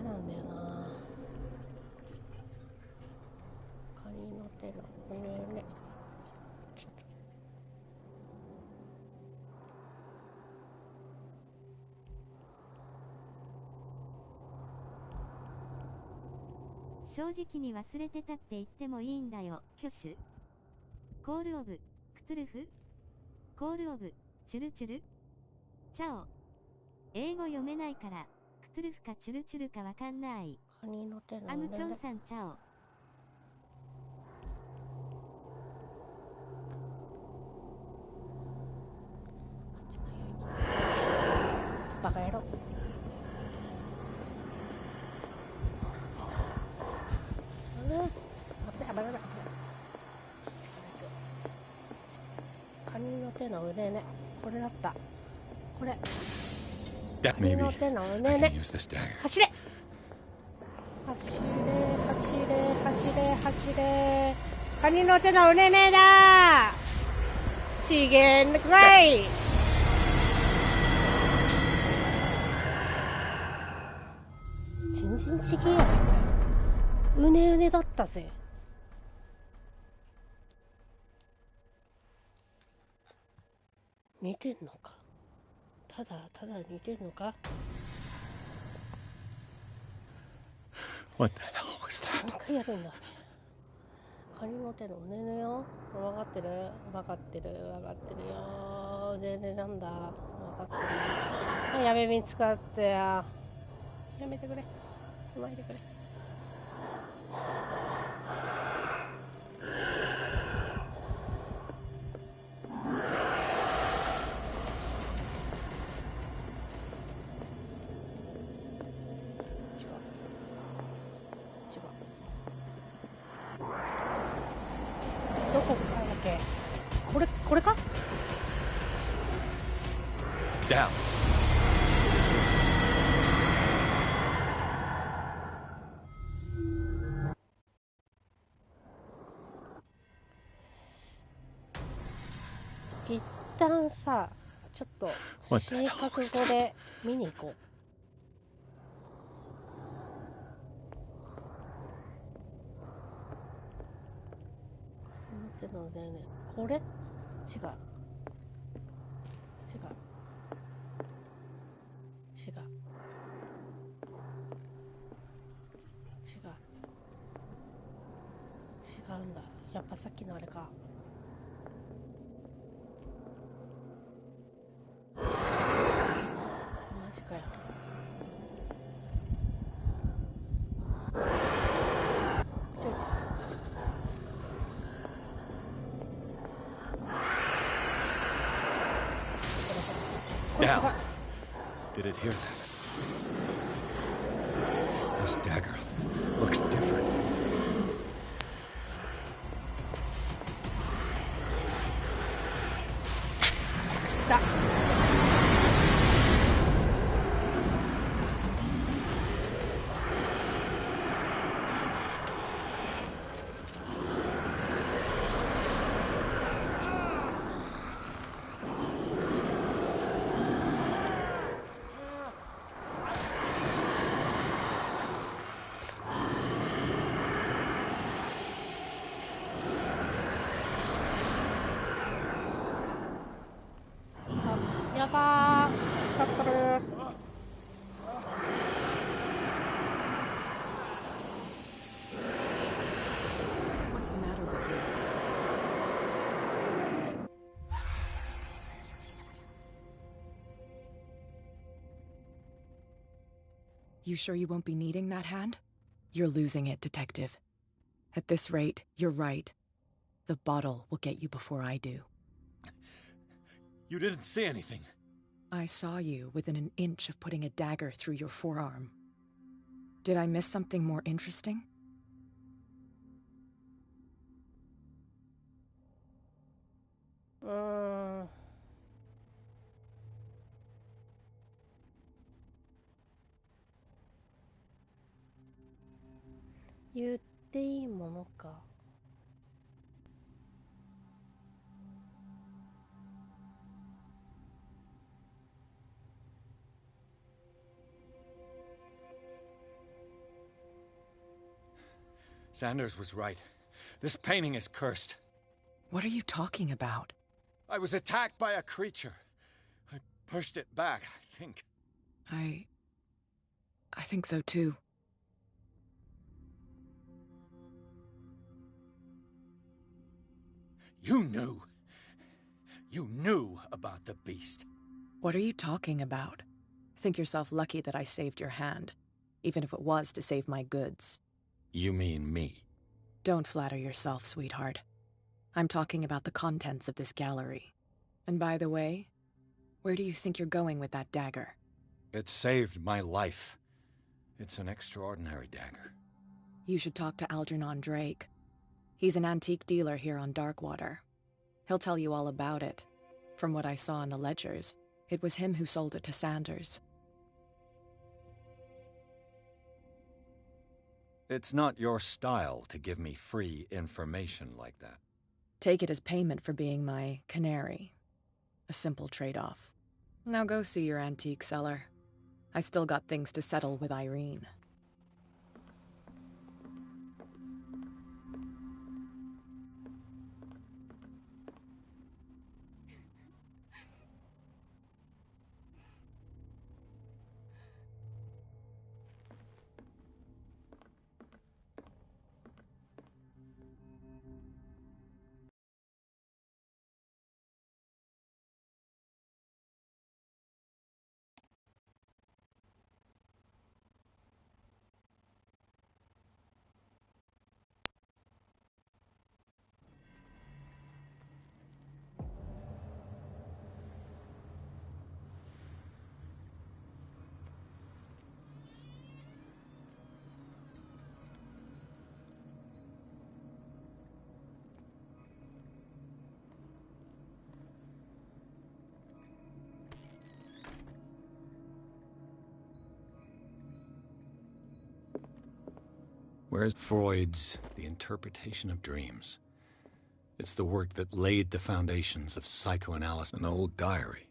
S1: なんだよな。カニの手の上ね。ちょっ
S6: 正直に忘れてたって言ってもいいんだよ、挙手。コールオブ、クトゥルフ？コールオブ、チュルチュル？チャオ。英語読めないから、クトゥルフかチュルチュルかわかんない。
S1: カニの手の
S6: アムチョンさんチャオ。
S1: バカ野郎。カニの手の腕ね。これだった。これ。カニの手の腕ね。走れ。走れ、走れ、走れ、走れ。カニの手の腕ねだ。資源くらい。全然違えやん。うねうねだったぜ。似てんのか。ただただ似てんのか。
S7: What the hell was that?
S1: 何回やるんだね。カニの手のうねうねよ。分かってる分かってる分かってるよ。うねうねなんだ。分かってる。やべ、見つかってや。やめてくれ。やめてくれ。どこからだっけ。これか。
S7: Down.
S1: 一旦さ、ちょっと死に覚悟で見に行こう。のでね、これ違う違う違う違うんだ。やっぱさっきのあれか。マジかよ。
S7: Now, did it hear that? This dagger looks different.
S11: You sure you won't be needing that hand? You're losing it, Detective. At this rate, you're right. The bottle will get you before I do.
S7: You didn't see anything.
S11: I saw you within an inch of putting a dagger through your forearm. Did I miss something more interesting?
S1: 言っていいものか。
S7: Sanders was right. This painting is cursed.
S11: What are you talking about?
S7: I was attacked by a creature. I pushed it back, I think.
S11: I think so too.
S7: You knew. You knew about the beast.
S11: What are you talking about? Think yourself lucky that I saved your hand, even if it was to save my goods.
S7: You mean me?
S11: Don't flatter yourself, sweetheart. I'm talking about the contents of this gallery. And by the way, where do you think you're going with that dagger?
S7: It saved my life. It's an extraordinary dagger.
S11: You should talk to Algernon Drake. He's an antique dealer here on Darkwater. He'll tell you all about it. From what I saw in the ledgers, it was him who sold it to Sanders.
S7: It's not your style to give me free information like that.
S11: Take it as payment for being my canary. A simple trade-off. Now go see your antique seller. I still got things to settle with Irene.
S7: Where's Freud's The Interpretation of Dreams? It's the work that laid the foundations of psychoanalysis, an old diary.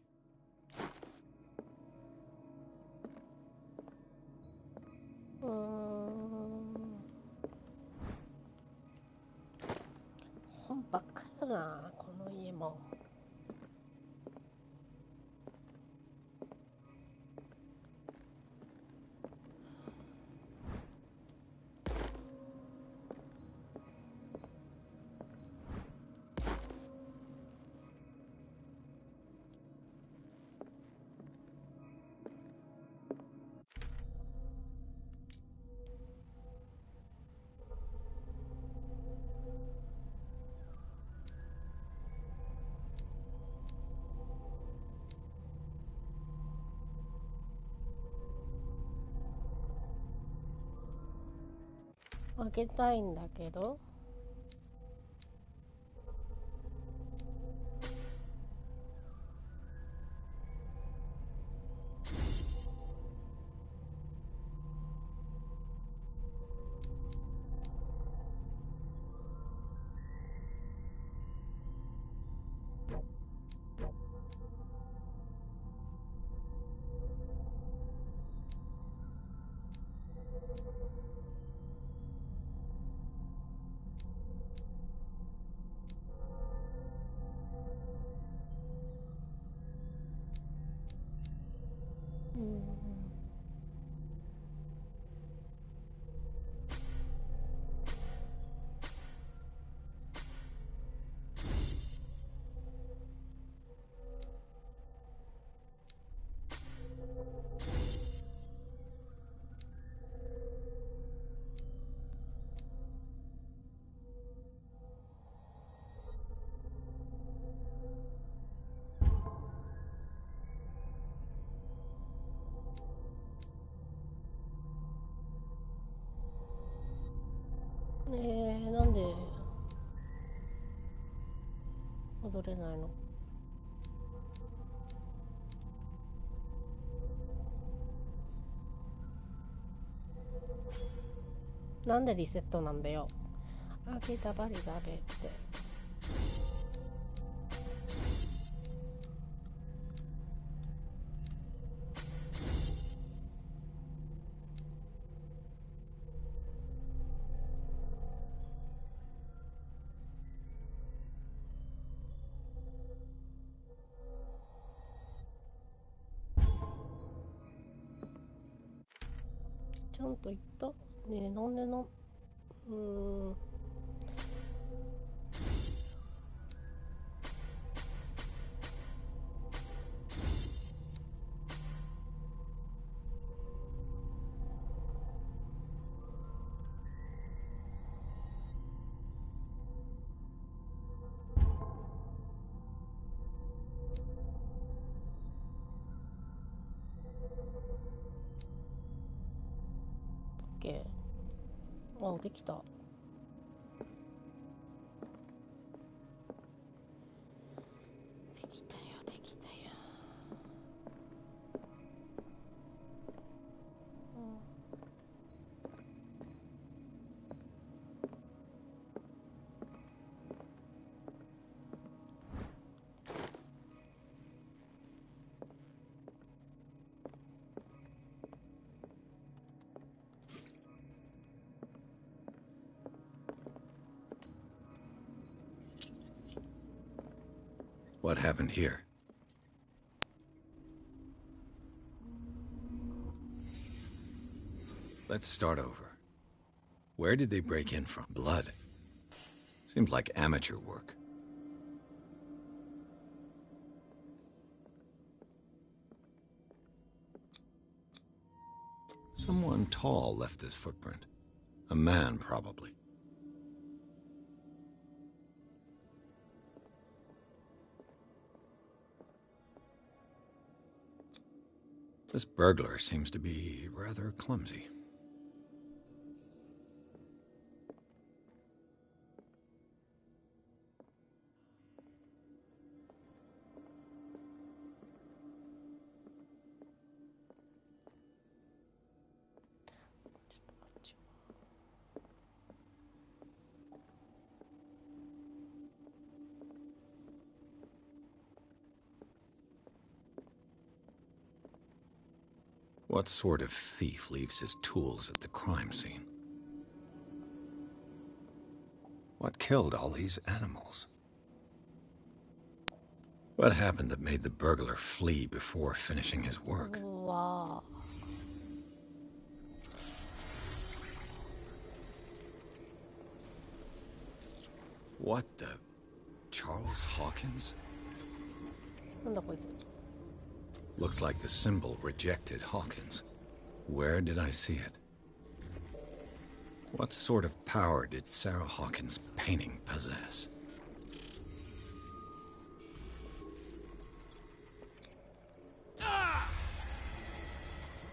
S1: 開けたいんだけど。なんで戻れないの？なんでリセットなんだよ。あげたばりだべって。ちゃんと言った？ねえ、なんでのけあ、できた。できたよ、できたよ。
S7: What happened here? Let's start over. Where did they break in from? Blood. Seems like amateur work. Someone tall left this footprint. A man, probably. This burglar seems to be rather clumsy. What sort of thief leaves his tools at the crime scene? What killed all these animals? What happened that made the burglar flee before finishing his work?
S1: Wow.
S7: What the... Charles Hawkins? Looks like the symbol rejected Hawkins. Where did I see it? What sort of power did Sarah Hawkins' painting possess?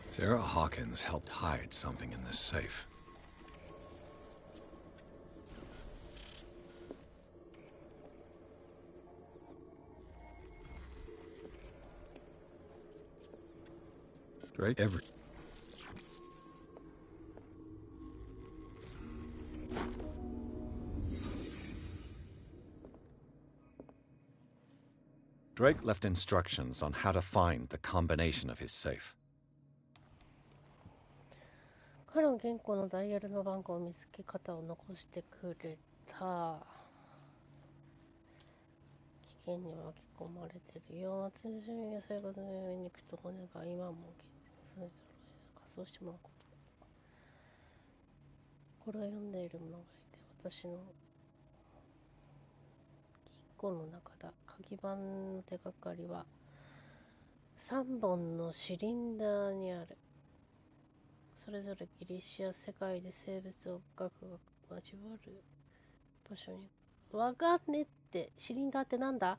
S7: Sarah Hawkins helped hide something in this safe. Drake Drake left instructions on how to find the combination of his safe.
S1: 彼の原稿のダイヤルの番号を見つけ方を残してくれた。危険に巻き込まれてるよ。私が生活の上に行くと骨が今も仮装してもらうこと。これを読んでいる者がいて、私の銀行の中だ。鍵盤の手がかりは3本のシリンダーにある。それぞれギリシア世界で生物学が交わる場所に。わかんねって。シリンダーってなんだ？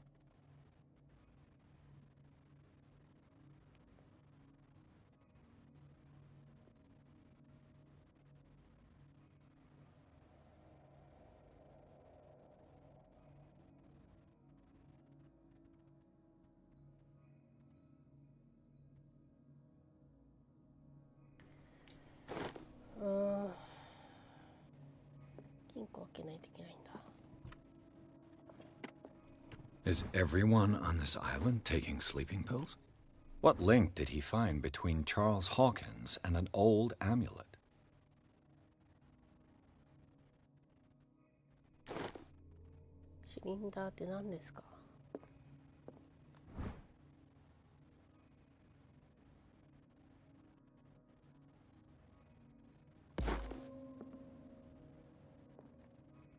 S1: く開けないといけないんだ。
S7: Is everyone on this island taking sleeping pills? What link did he find between Charles Hawkins and an old amulet?
S1: シリンダーって何ですか？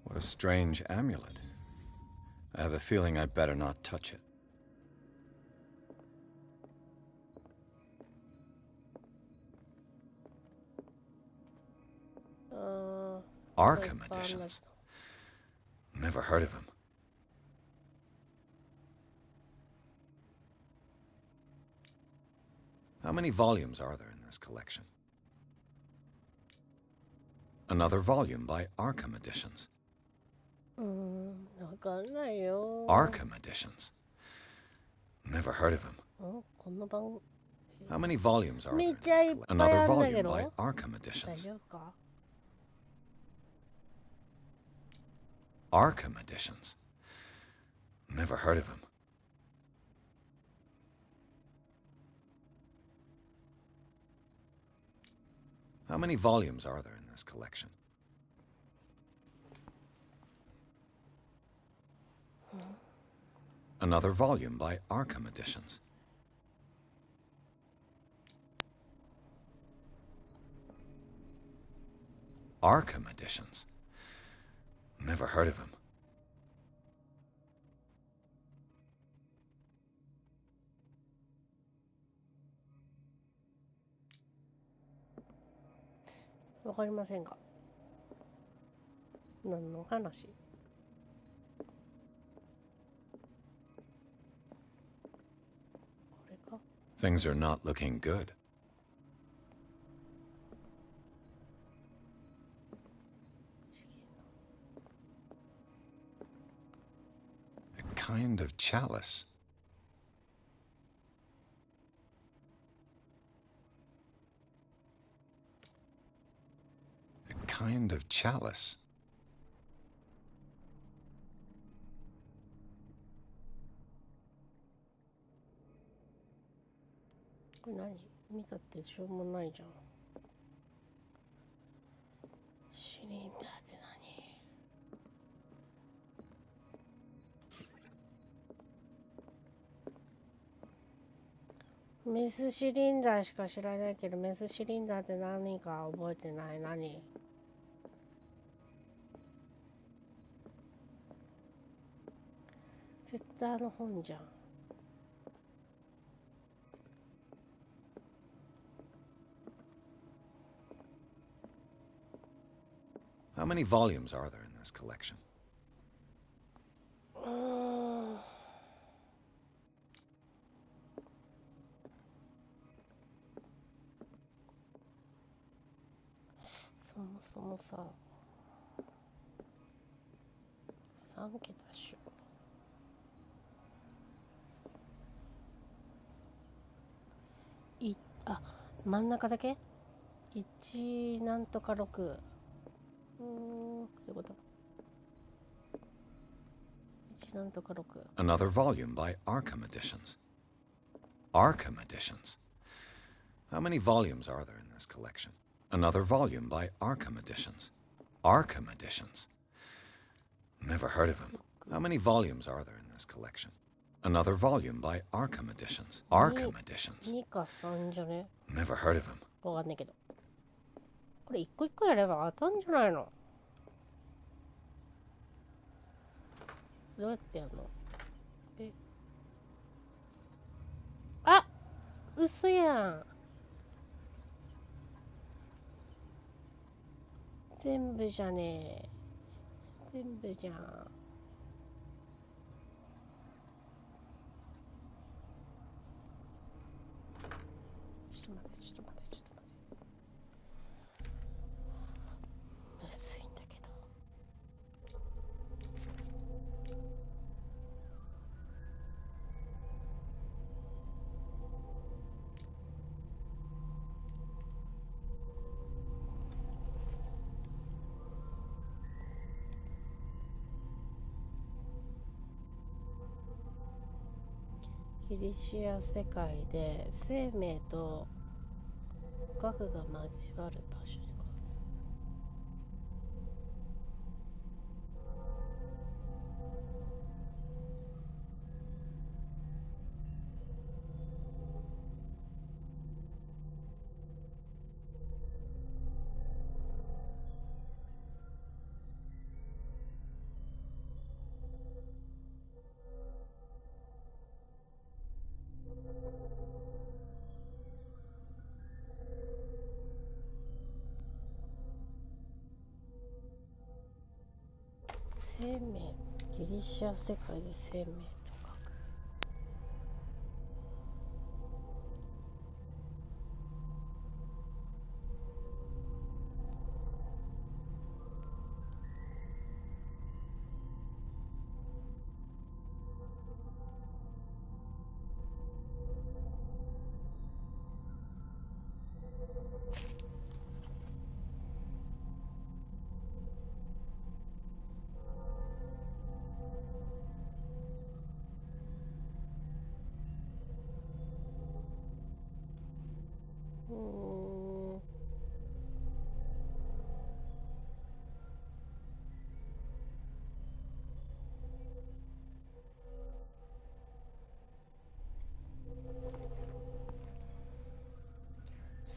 S7: What a strange amulet. I have a feeling I'd better not touch it. Arkham editions. Never heard of him. How many volumes are there in this collection? Another volume by Arkham editions.
S1: わかんないよ。
S7: Arkham editions. Never heard of him.
S1: この番
S7: How many volumes are there?
S1: めっちゃいっぱい
S7: Another
S1: あるんだ
S7: volume
S1: けど。
S7: by Arkham
S1: 大
S7: editions.
S1: 丈夫か？
S7: Arkham editions. Never heard of him. How many volumes are there in this collection? Another volume by Arkham editions. Arkham editions. Never heard of him.
S1: わかりませんが。何の話？ これか？
S7: Things are not looking good. A kind of chalice. A kind of chalice. これ何？見たってしょうもないじゃん。シリンダーって何？メスシリンダーしか知らないけど、メスシリンダーって何か覚えてない。何？絶対あの本じゃん。How many volumes are there in this collection? そもそもさ、3桁っしょ。あ、真ん中だけ ?1 なんとか6。そういうこと。1なんとか6。Another volume by Arkham editions. Arkham editions. How many volumes are there in this collection? Another volume by Arkham editions. Arkham editions. Never heard of him. How many volumes are there in this collection? Another volume by Arkham editions. Arkham editions. 2か3じゃね? Never heard of him. わかんないけど。これ一個一個やれば当たんじゃないの？どうやってやるの？あ、嘘やん。全部じゃねえ。全部じゃん。ちょっと待って、ちょっと待って、ちょっと待って。むずいんだけど。
S1: ギリシア世界で生命と核が交わる場所に関する。生命、ギリシア世界で生命と核。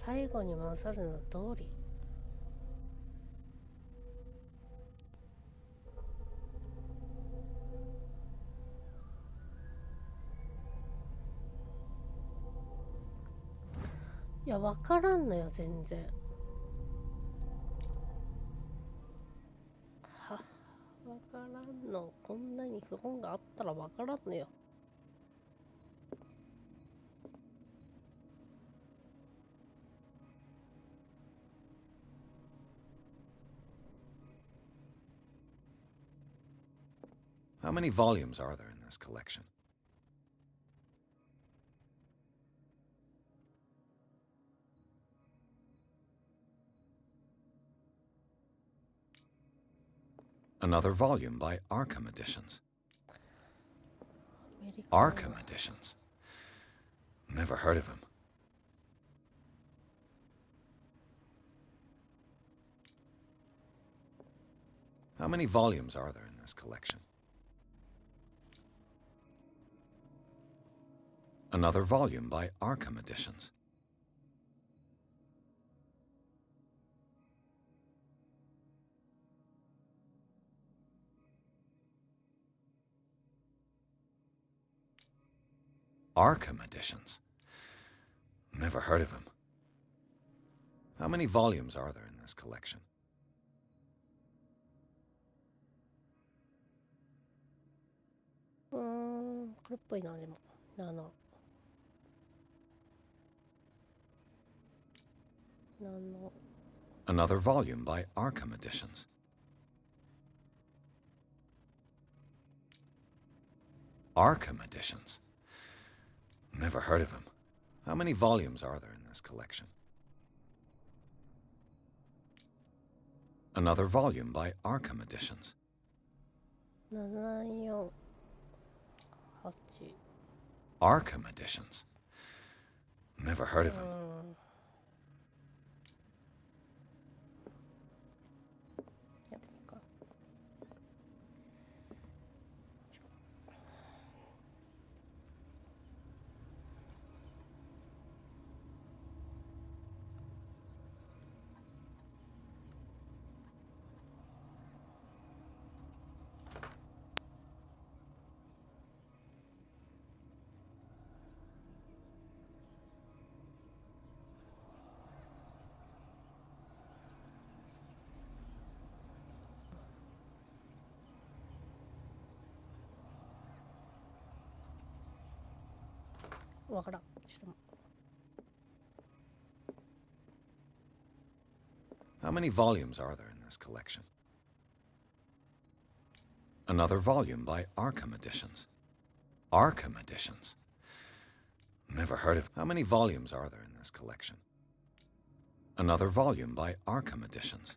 S1: 最後に勝るの通り。いや、わからんのよ、全然。は、わからんの。こんなに不本があったらわからんのよ。
S7: How many volumes are there in this collection? Another volume by Arkham Editions. Arkham Editions? Never heard of him. How many volumes are there in this collection? Another volume by Arkham Editions. Arkham Editions? Never heard of him. How many volumes are there in this collection? Another volume by Arkham Editions. Arkham Editions? Never heard of him. How many volumes are there in this collection? Another volume by Arkham Editions.
S1: 748
S7: Arkham Editions? Never heard of him.
S1: やってみようか。わからん。ちょっと。
S7: How many volumes are there in this collection? Another volume by Arkham Editions. Arkham Editions? Never heard of. How many volumes are there in this collection? Another volume by Arkham Editions.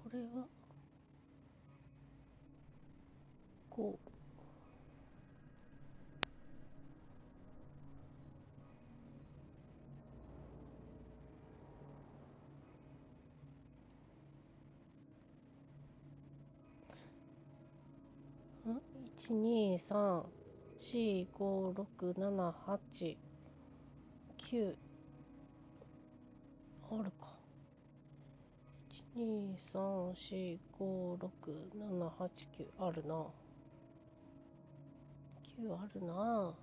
S1: これはこう。1、2、3、4、5、6、7、8、9あるか。1、2、3、4、5、6、7、8、9あるな。9あるな。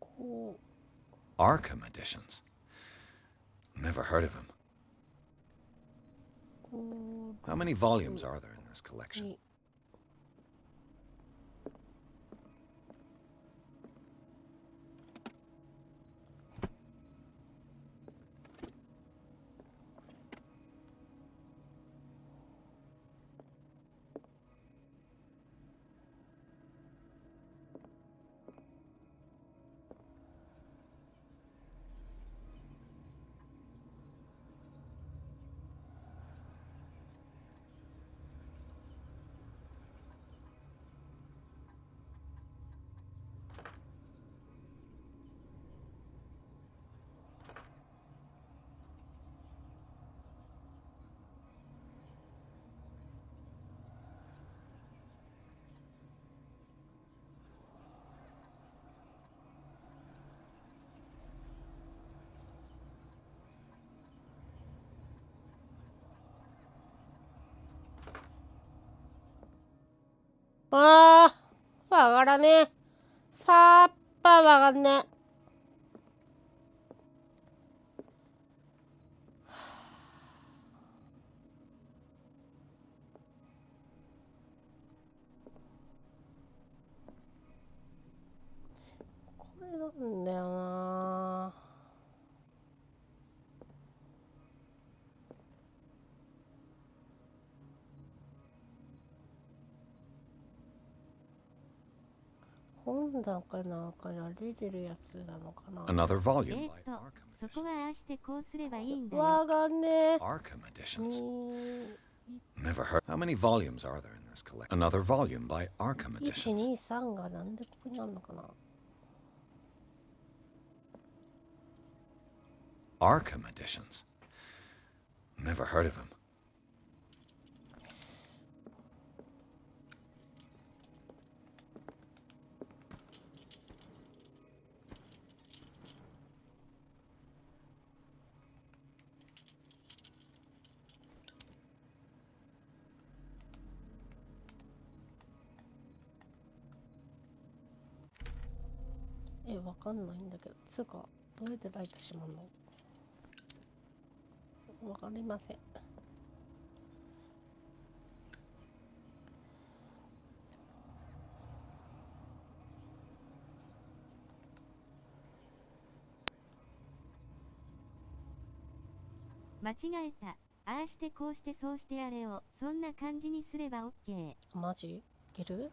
S1: こう。
S7: Arkham editions. Never heard of him. How many volumes are there in this collection?
S1: あー、わからねえ。さっぱわかんねえ。これなんだよな。本棚なんかに出てるやつなのかな。
S7: Another volume.
S6: そこはああしてこうすればいいんだよ。
S1: わかんねえ。
S7: Arkham editions. Never heard. How many volumes are there in this collection? Another volume by Arkham
S1: 1、
S7: editions.
S1: 2、3がなんでここにあるのかな。
S7: Arkham editions. Never heard of him.
S1: わかんないんだけど、つうかどうやってライトしまんの。わかりません。
S6: 間違えた。ああしてこうしてそうしてあれをそんな感じにすれば OK。
S1: マジ？いける？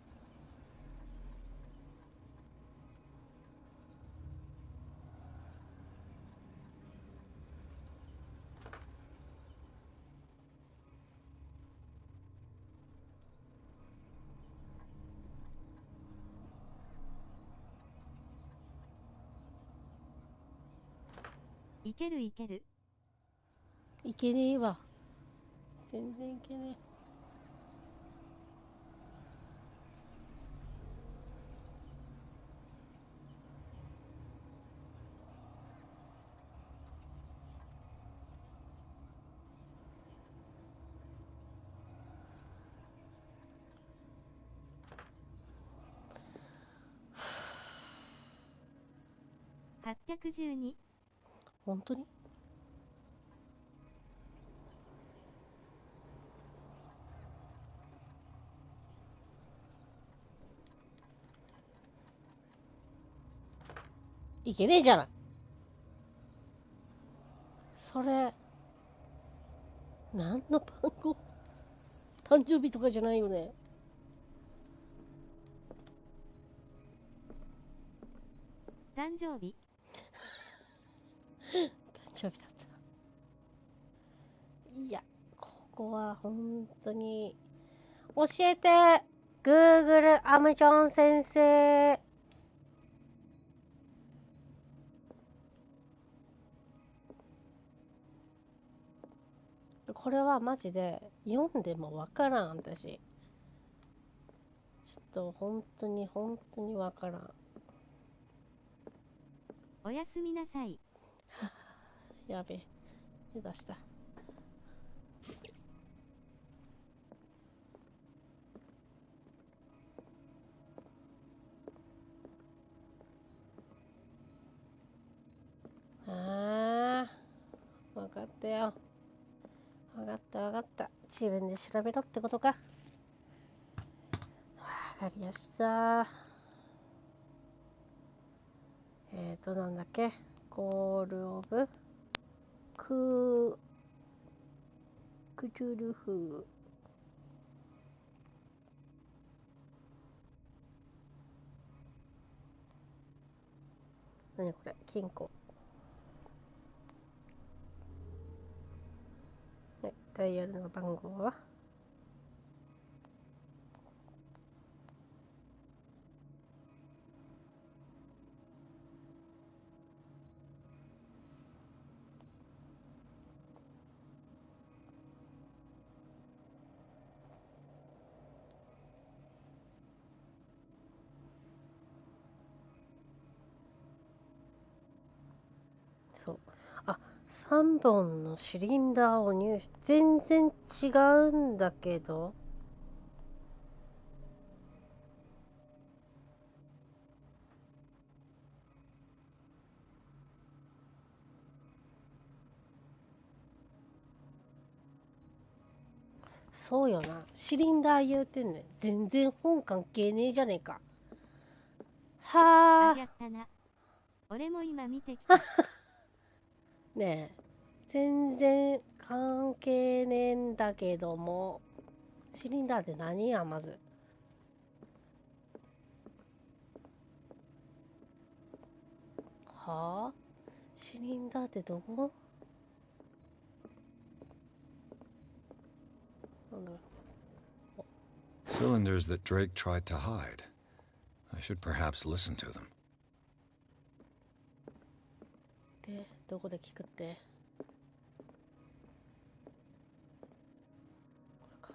S6: いけるいける。
S1: いけねえわ。全然いけねえ。
S6: 812。
S1: 本当に？いけねえじゃない。それ何の番号？誕生日とかじゃないよね。
S6: 誕生日
S1: 誕生日だった。いや、ここは本当に教えて Google アムジョン先生。これはマジで読んでもわからん。私ちょっと本当にわからん。
S6: おやすみなさい。
S1: やべえ、手出した。ああ、分かったよ。分かった。自分で調べろってことか。分かりました。なんだっけ、コールオブクトゥルフ。何これ、金庫。はい、ダイヤルの番号はそう。あ、3本のシリンダーを入手。全然違うんだけど。そうよな。シリンダー言うてんねん。全然本関係ねえじゃねえか。はあ。
S6: やったな。俺も今見てきた。
S1: ねえ。全然関係ねえんだけども。シリンダーって何や、まず。はあ？シリンダーってどこ？なんだろう。
S7: Cylinders that Drake tried to hide. I should perhaps listen to them.
S1: で、どこで聞くって？これか。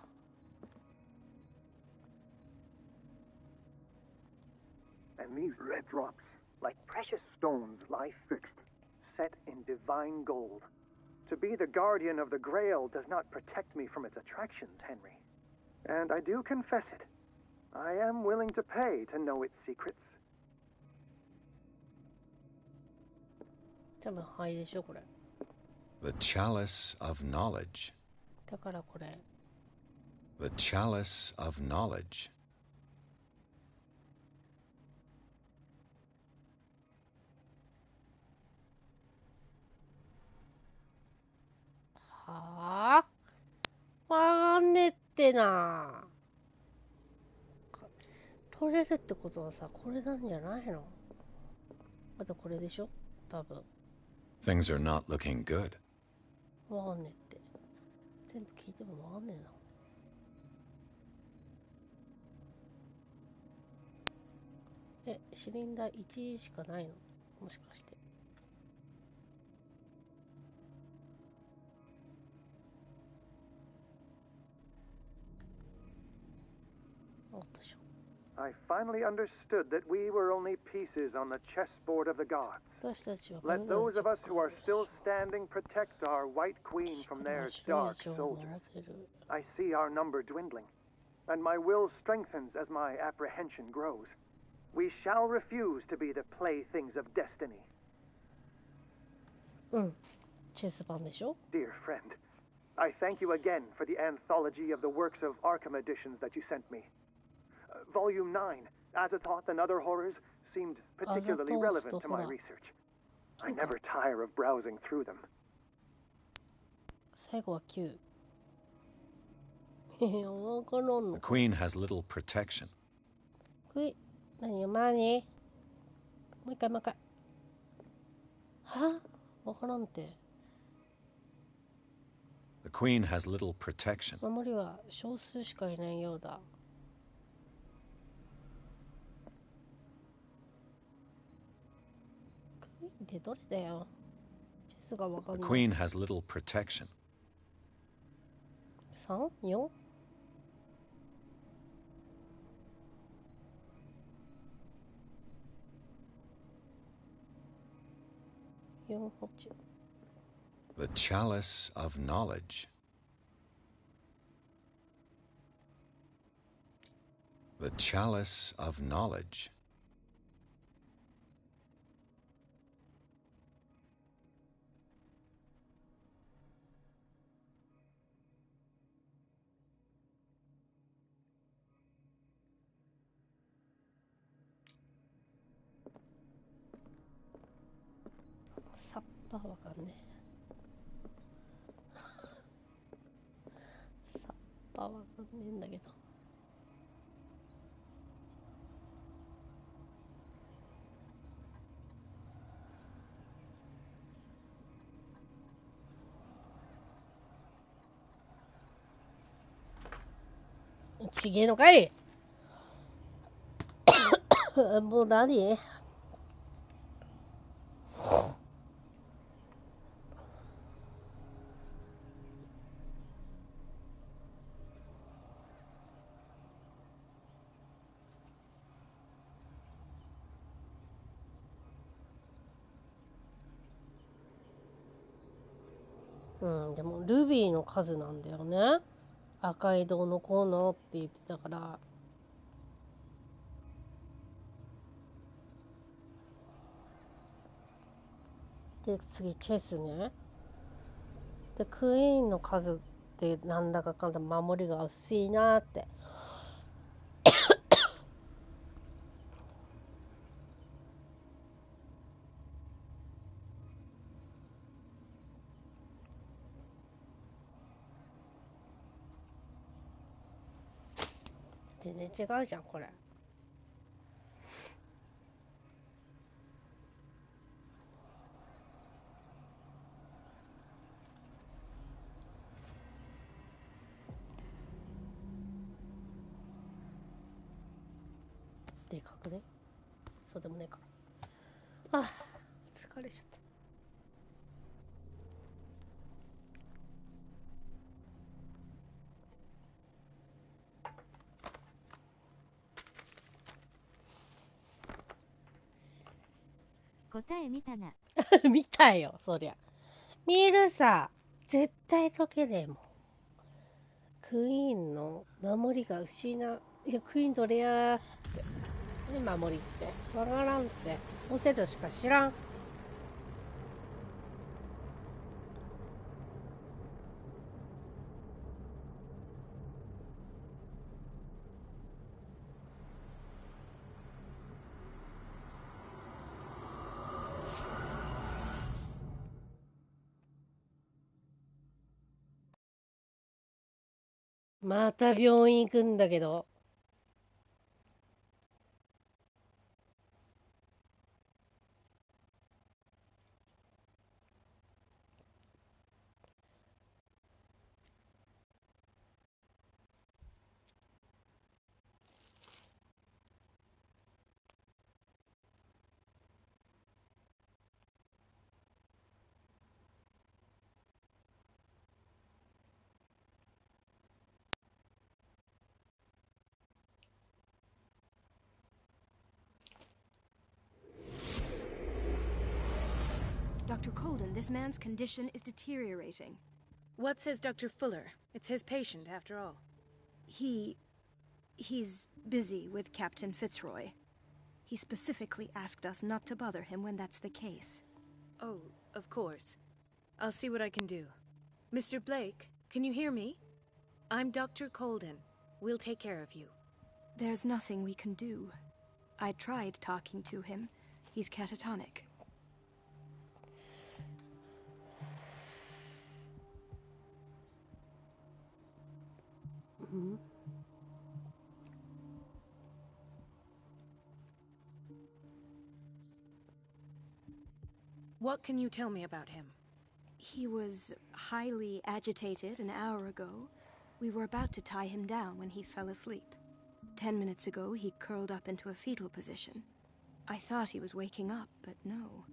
S12: And these red drops, like precious stones, lie fixed, set in divine gold. To be the guardian of the Grail does not protect me from its attractions, Henry. And I do confess it. I am willing to pay to know its secrets.
S1: 多分灰でしょ、これ。
S7: The Chalice of Knowledge.
S1: だからこれ。
S7: The Chalice of Knowledge.
S1: はあ？わかんねえってな。取れるってことはさ、これなんじゃないの？あとこれでしょ？多分。
S7: Things are not looking good.
S1: わかんねえって。全部聞いてもわかんねえな。え、シリンダー1しかないの？もしかして。あったでしょ。
S12: I finally understood that we were only pieces on the chessboard of the gods. Let those of us who are still standing protect our White Queen from their dark soldiers. I see our number dwindling, and my will strengthens as my apprehension grows. We shall refuse to be the playthings of destiny.
S1: チェス版でしょ?
S12: Dear friend, I thank you again for the anthology of the works of Arkham editions that you sent me. Volume 9, Azathoth and Other Horrors, seemed particularly relevant to my research. I never tire of browsing through them.
S1: 最後は9。
S7: The Queen has little protection.
S1: 何もう一回。は？わからんて。
S7: The Queen has little protection.
S1: 守りは少数しかいないようだ。クイーンってどれだよ。チェスがわかんない。
S7: The Queen has little protection.
S1: 3？ 4？The
S7: chalice of knowledge. The chalice of knowledge.
S1: さっぱわかんねえ。さっぱわかんねえんだけど。ちげえのかい。もう何？でもルビーの数なんだよね。赤い銅のコーナーって言ってたから。で、次チェスね。で、クイーンの数ってなんだかかんだ守りが薄いなーって。全然違うじゃんこれ。でかくね？そうでもねえか。あ、疲れちゃった。
S6: 答え見たな。
S1: 見たよ、そりゃ。見るさ。絶対解けねえもん。クイーンの守りが失う。いや、クイーンどれやって。守りって。わからんって。オセロしか知らん。また病院行くんだけど。
S13: Dr. Colden, this man's condition is deteriorating.
S8: What says Dr. Fuller? It's his patient, after all.
S13: He's busy with Captain Fitzroy. He specifically asked us not to bother him when that's the case.
S8: Oh, of course. I'll see what I can do. Mr. Blake, can you hear me? I'm Dr. Colden. We'll take care of you.
S13: There's nothing we can do. I tried talking to him. He's catatonic.
S8: What can you tell me about him?
S13: He was highly agitated an hour ago. We were about to tie him down when he fell asleep. 10 minutes ago, he curled up into a fetal position. I thought he was waking up, but no.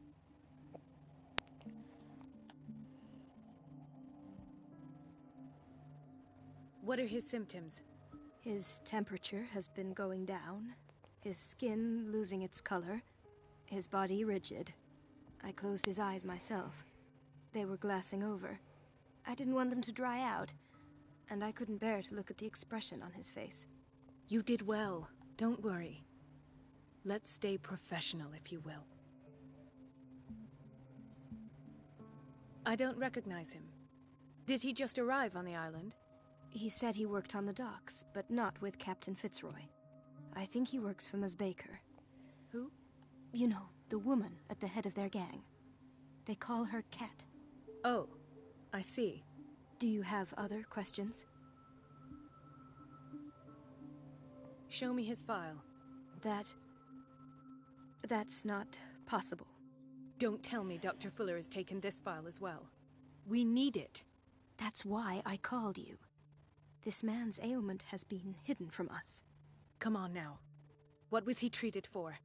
S8: What are his symptoms?
S13: His temperature has been going down, his skin losing its color, his body rigid. I closed his eyes myself. They were glassing over. I didn't want them to dry out, and I couldn't bear to look at the expression on his face.
S8: You did well. Don't worry. Let's stay professional, if you will. I don't recognize him. Did he just arrive on the island?
S13: He said he worked on the docks, but not with Captain Fitzroy. I think he works for Ms. Baker.
S8: Who?
S13: You know, the woman at the head of their gang. They call her Cat.
S8: Oh, I see.
S13: Do you have other questions?
S8: Show me his file.
S13: That's not possible.
S8: Don't tell me Dr. Fuller has taken this file as well. We need it.
S13: That's why I called you. This man's ailment has been hidden from us.
S8: Come on now. What was he treated for?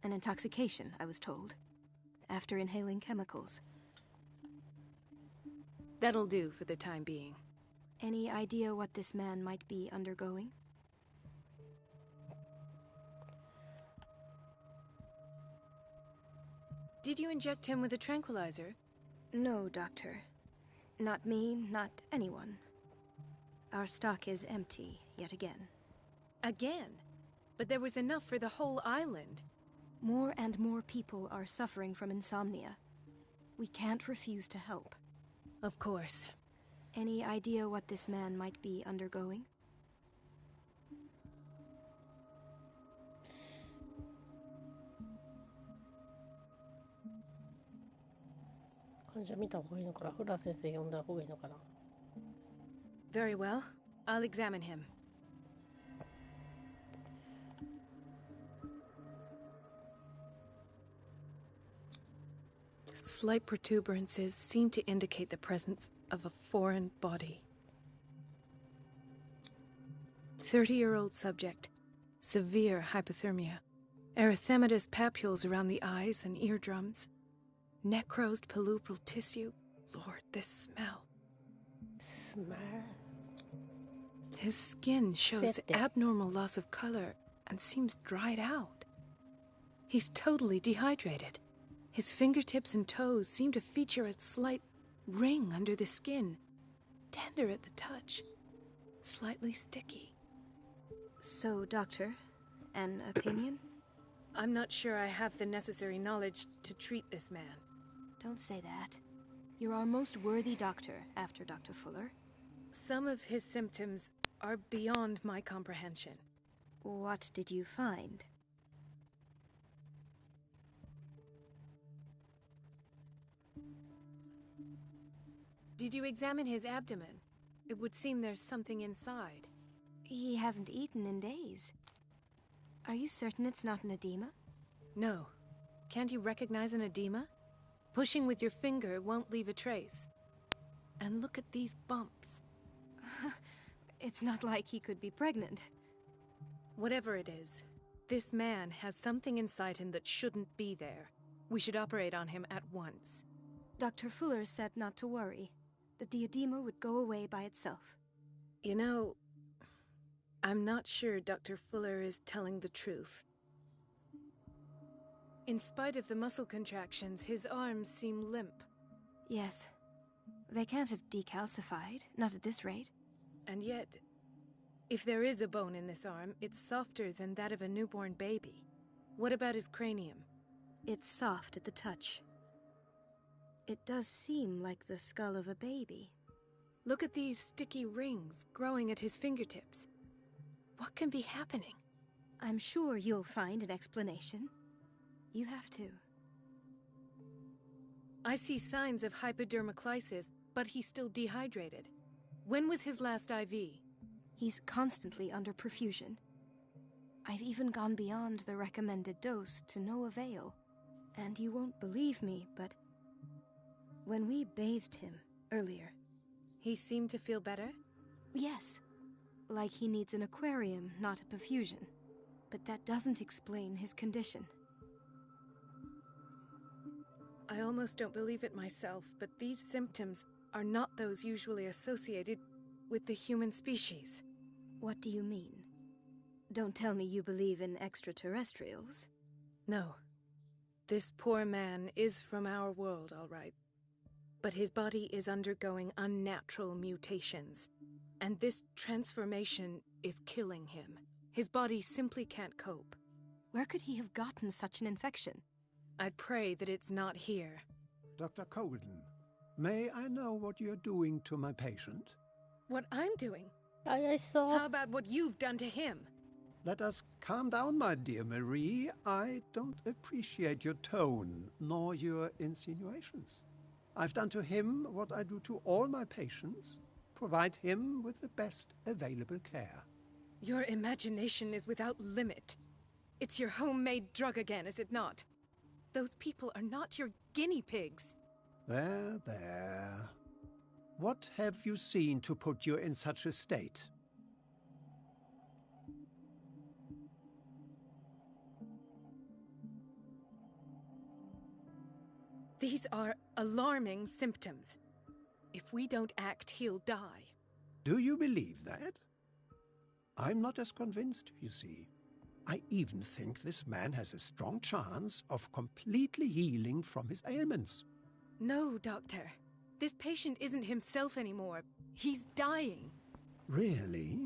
S13: An intoxication, I was told. After inhaling chemicals.
S8: That'll do for the time being.
S13: Any idea what this man might be undergoing?
S8: Did you inject him with a tranquilizer?
S13: No, Doctor. Not me, not anyone. Our stock is empty, yet again.
S8: Again? But there was enough for the whole island.
S13: More and more people are suffering from insomnia. We can't refuse to help.
S8: Of course.
S13: Any idea what this man might be undergoing?
S8: Very well. I'll examine him. Slight protuberances seem to indicate the presence of a foreign body. 30-year-old subject. Severe hypothermia. Erythematous papules around the eyes and eardrums. Necrosed palpebral tissue. Lord, this smell. His skin shows abnormal loss of color and seems dried out. He's totally dehydrated. His fingertips and toes seem to feature a slight ring under the skin. Tender at the touch. Slightly sticky.
S13: So, Doctor, an opinion?
S8: I'm not sure I have the necessary knowledge to treat this man.
S13: Don't say that. You're our most worthy doctor after Dr. Fuller.
S8: Some of his symptoms are beyond my comprehension.
S13: What did you find?
S8: Did you examine his abdomen? It would seem there's something inside.
S13: He hasn't eaten in days. Are you certain it's not an edema?
S8: No. Can't you recognize an edema? Pushing with your finger won't leave a trace. And look at these bumps.
S13: It's not like he could be pregnant.
S8: Whatever it is, this man has something inside him that shouldn't be there. We should operate on him at once.
S13: Dr. Fuller said not to worry, that the edema would go away by itself.
S8: You know, I'm not sure Dr. Fuller is telling the truth. In spite of the muscle contractions, his arms seem limp.
S13: Yes. They can't have decalcified, not at this rate.
S8: And yet, if there is a bone in this arm, it's softer than that of a newborn baby. What about his cranium?
S13: It's soft at the touch. It does seem like the skull of a baby.
S8: Look at these sticky rings growing at his fingertips. What can be happening?
S13: I'm sure you'll find an explanation. You have to.
S8: I see signs of hypodermoclysis, but he's still dehydrated. When was his last IV?
S13: He's constantly under perfusion. I've even gone beyond the recommended dose to no avail. And you won't believe me, but when we bathed him earlier...
S8: He seemed to feel better?
S13: Yes. Like he needs an aquarium, not a perfusion. But that doesn't explain his condition.
S8: I almost don't believe it myself, but these symptoms are not those usually associated with the human species.
S13: What do you mean? Don't tell me you believe in extraterrestrials.
S8: No. This poor man is from our world, all right. But his body is undergoing unnatural mutations, and this transformation is killing him. His body simply can't cope.
S13: Where could he have gotten such an infection?
S8: I pray that it's not here.
S5: Dr. Colden, may I know what you're doing to my patient?
S8: What I'm doing?
S1: I saw...
S8: How about what you've done to him?
S5: Let us calm down, my dear Marie. I don't appreciate your tone, nor your insinuations. I've done to him what I do to all my patients. Provide him with the best available care.
S8: Your imagination is without limit. It's your homemade drug again, is it not? Those people are not your guinea pigs.
S5: There, there. What have you seen to put you in such a state?
S8: These are alarming symptoms. If we don't act, he'll die.
S5: Do you believe that? I'm not as convinced, you see. I even think this man has a strong chance of completely healing from his ailments.
S8: No, Doctor. This patient isn't himself anymore. He's dying.
S5: Really?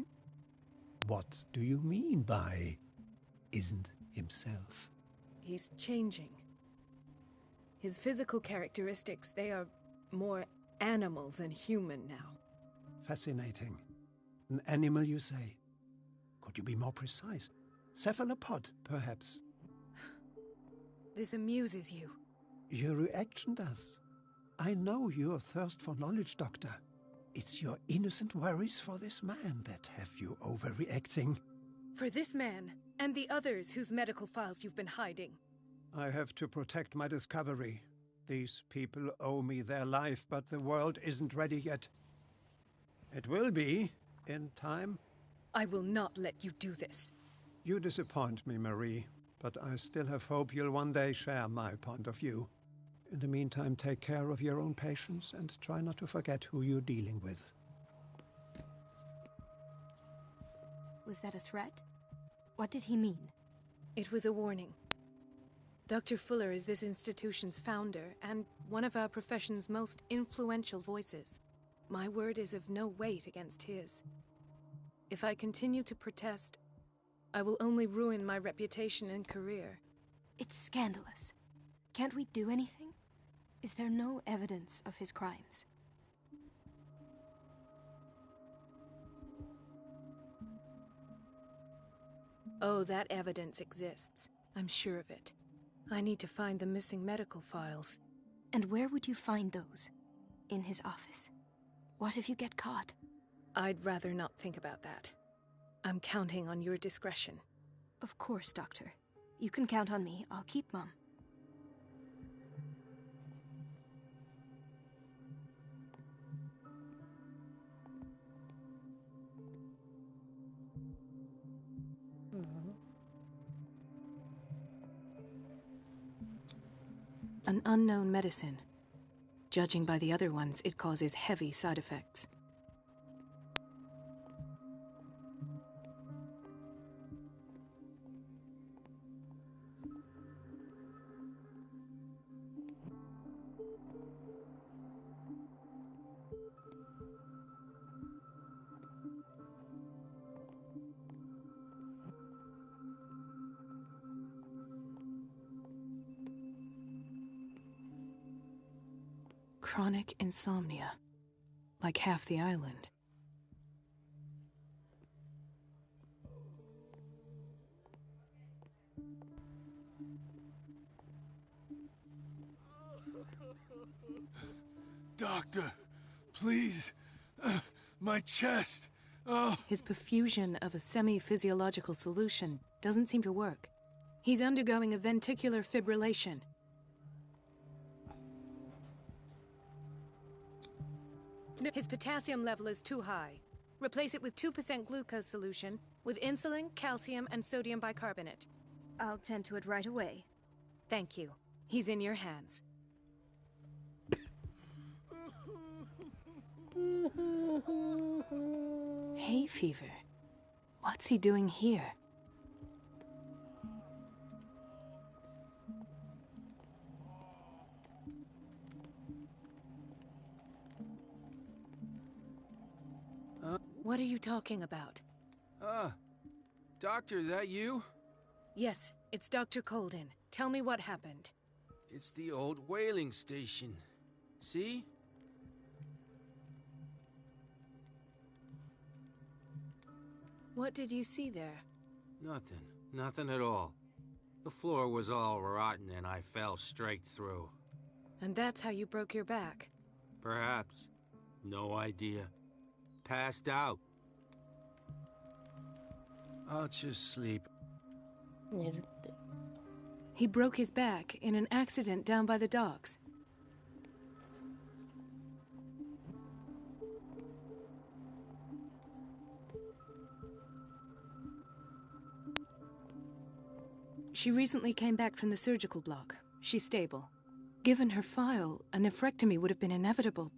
S5: What do you mean by isn't himself?
S8: He's changing. His physical characteristics, they are more animal than human now.
S5: Fascinating. An animal, you say? Could you be more precise? Cephalopod, perhaps?
S8: This amuses you.
S5: Your reaction does. I know your thirst for knowledge, Doctor. It's your innocent worries for this man that have you overreacting.
S8: For this man, and the others whose medical files you've been hiding.
S5: I have to protect my discovery. These people owe me their life, but the world isn't ready yet. It will be, in time.
S8: I will not let you do this.
S5: You disappoint me, Marie, but I still have hope you'll one day share my point of view. In the meantime, take care of your own patients and try not to forget who you're dealing with.
S13: Was that a threat? What did he mean?
S8: It was a warning. Dr. Fuller is this institution's founder and one of our profession's most influential voices. My word is of no weight against his. If I continue to protest, I will only ruin my reputation and career.
S13: It's scandalous. Can't we do anything? Is there no evidence of his crimes?
S8: Oh, that evidence exists. I'm sure of it. I need to find the missing medical files.
S13: And where would you find those? In his office? What if you get caught?
S8: I'd rather not think about that. I'm counting on your discretion.
S13: Of course, Doctor. You can count on me. I'll keep Mum.
S8: An unknown medicine. Judging by the other ones, it causes heavy side effects. Chronic insomnia, like half the island.
S4: Doctor, please. My chest.
S8: His perfusion of a semi-physiological solution doesn't seem to work. He's undergoing a ventricular fibrillation. His potassium level is too high. Replace it with 2% glucose solution with insulin, calcium, and sodium bicarbonate.
S13: I'll tend to it right away.
S8: Thank you. He's in your hands. Hay fever. What's he doing here? What are you talking about?
S3: Doctor, that you?
S8: Yes, it's Dr. Colden. Tell me what happened.
S3: It's the old whaling station. See?
S8: What did you see there?
S3: Nothing. Nothing at all. The floor was all rotten and I fell straight through.
S8: And that's how you broke your back?
S3: Perhaps. No idea. Passed out. I'll just sleep.
S8: He broke his back in an accident down by the docks. She recently came back from the surgical block. She's stable. Given her file, a nephrectomy would have been inevitable.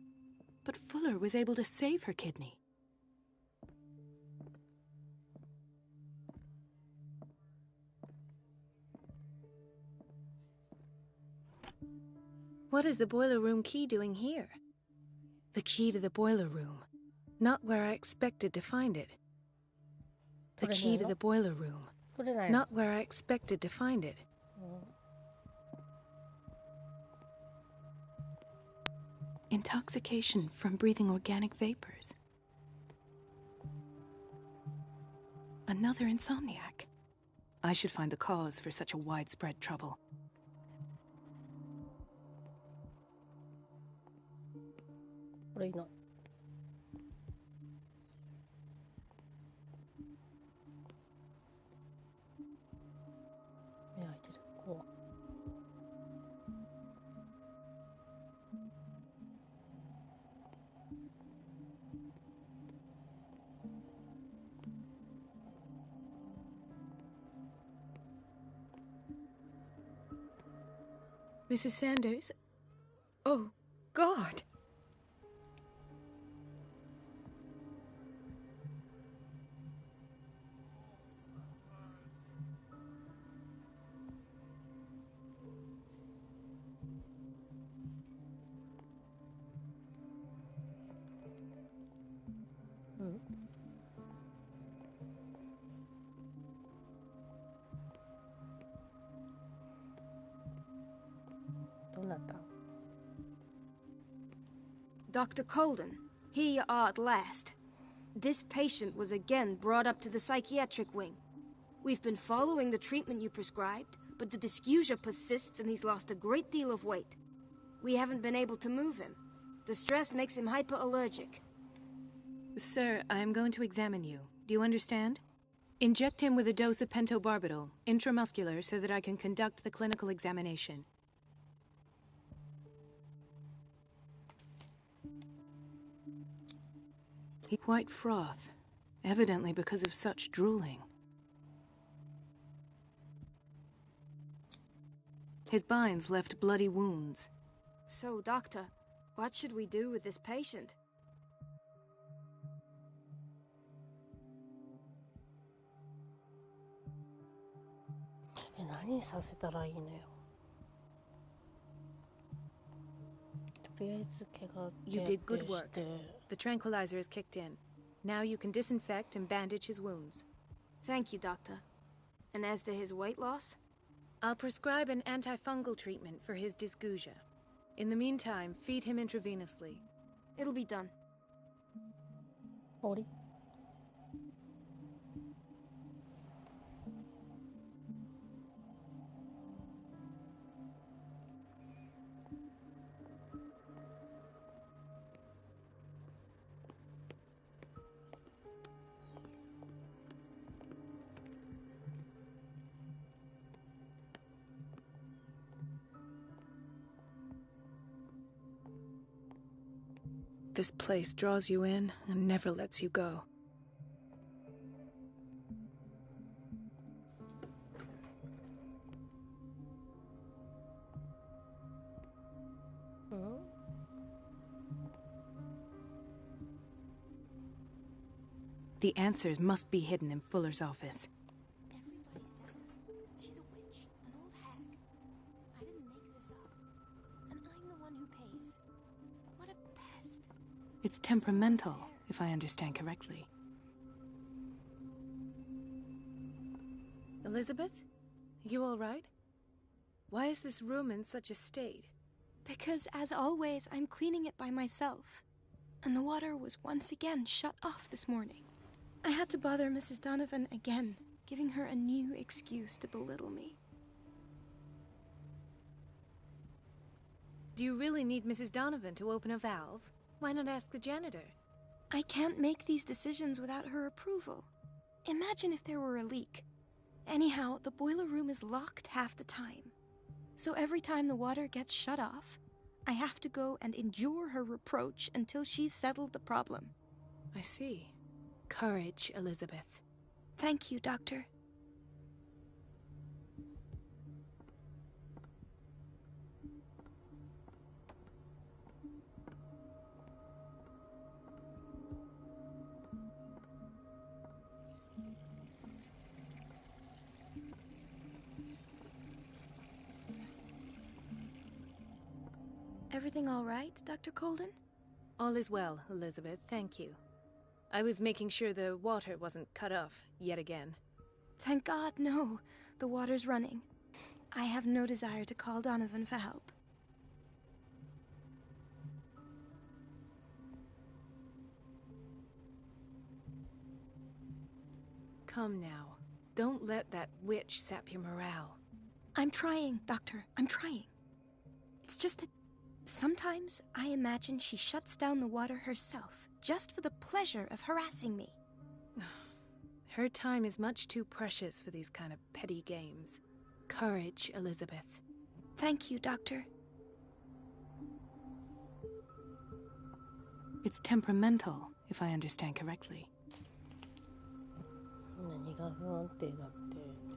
S8: But Fuller was able to save her kidney. What is the boiler room key doing here? The key to the boiler room. Not where I expected to find it. The key to the boiler room. Not where I expected to find it. Intoxication from breathing organic vapors. Another insomniac. I should find the cause for such a widespread trouble. Not. Yeah, I did it. Cool. Mrs. Sanders? Oh, God!
S13: Dr. Colden, here you are at last. This patient was again brought up to the psychiatric wing. We've been following the treatment you prescribed, but the dysgeusia persists and he's lost a great deal of weight. We haven't been able to move him. The stress makes him hyperallergic.
S8: Sir, I am going to examine you. Do you understand? Inject him with a dose of pentobarbital, intramuscular, so that I can conduct the clinical examination. White froth, evidently because of such drooling. His binds left bloody wounds.
S13: So, Doctor, what should we do with this patient?
S8: You did good work. The tranquilizer is kicked in. Now you can disinfect and bandage his wounds.
S13: Thank you, Doctor. And as to his weight loss?
S8: I'll prescribe an antifungal treatment for his dysgeusia. In the meantime, feed him intravenously.
S13: It'll be done.
S1: 終わり?
S8: this place draws you in and never lets you go. The answers must be hidden in Fuller's office.
S13: Everybody says it. She's a witch, an old hag. I didn't make this up. And I'm the one who pays. What a pest.
S8: It's temperamental, if I understand correctly. Elizabeth? You all right? Why is this room in such a state?
S13: Because, as always, I'm cleaning it by myself. And the water was once again shut off this morning. I had to bother Mrs. Donovan again, giving her a new excuse to belittle me.
S8: Do you really need Mrs. Donovan to open a valve? Why not ask the janitor?
S13: I can't make these decisions without her approval. Imagine if there were a leak. Anyhow, the boiler room is locked half the time. So every time the water gets shut off, I have to go and endure her reproach until she's settled the problem.
S8: I see. Courage, Elizabeth.
S13: Thank you, Doctor. Everything all right, Dr. Colden?
S8: All is well, Elizabeth, thank you. I was making sure the water wasn't cut off yet again.
S13: Thank God, no. The water's running. I have no desire to call Donovan for help.
S8: Come now. Don't let that witch sap your morale.
S13: I'm trying, Doctor. I'm trying. It's just that sometimes I imagine she shuts down the water herself, just for the pleasure of harassing me.
S8: Her time is much too precious for these kind of petty games. Courage, Elizabeth.
S13: Thank you, Doctor.
S8: It's temperamental, if I understand correctly.
S1: 何が不安定だって。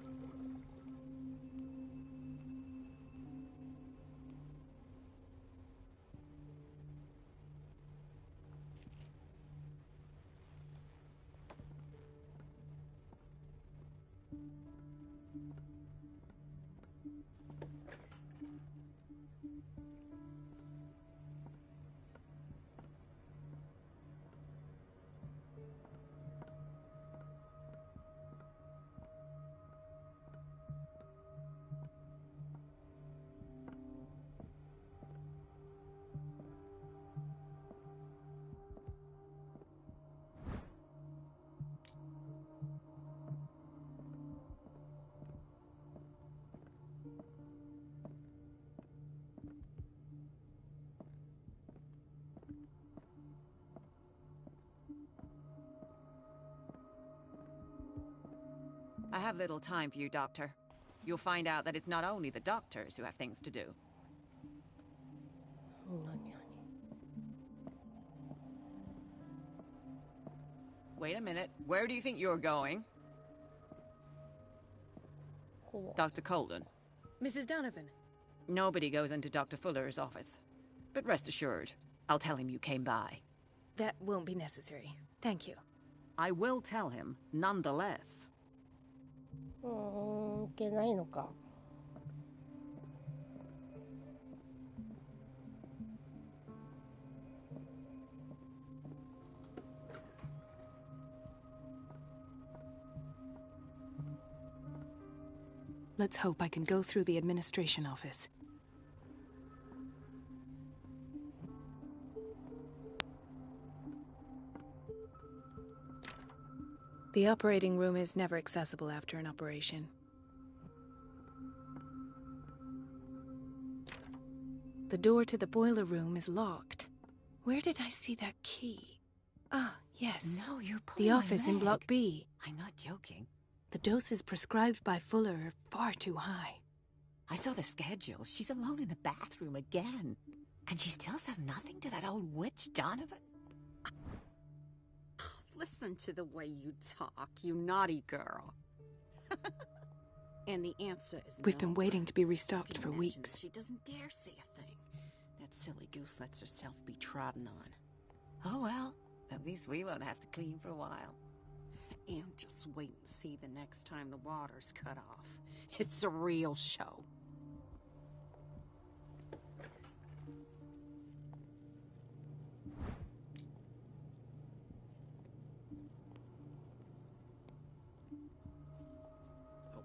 S14: I have little time for you, Doctor. You'll find out that it's not only the doctors who have things to do. Wait a minute. Where do you think you're going? Dr. Colden.
S8: Mrs. Donovan.
S14: Nobody goes into Dr. Fuller's office. But rest assured, I'll tell him you came by.
S8: That won't be necessary. Thank you.
S14: I will tell him, nonetheless.
S1: いけないのか。
S8: Let's hope I can go through the administration office. The operating room is never accessible after an operation. The door to the boiler room is locked. Where did I see that key? Ah, yes.
S14: No, you're pulling
S8: the office in Block B.
S14: I'm not joking.
S8: The doses prescribed by Fuller are far too high.
S14: I saw the schedule. She's alone in the bathroom again. And she still says nothing to that old witch, Donovan?
S15: listen to the way you talk, you naughty girl. And the answer is
S8: We've been waiting to be restocked for weeks.
S15: She doesn't dare say a thing. That silly goose lets herself be trodden on. Oh well, at least we won't have to clean for a while. And just wait and see the next time the water's cut off. It's a real show.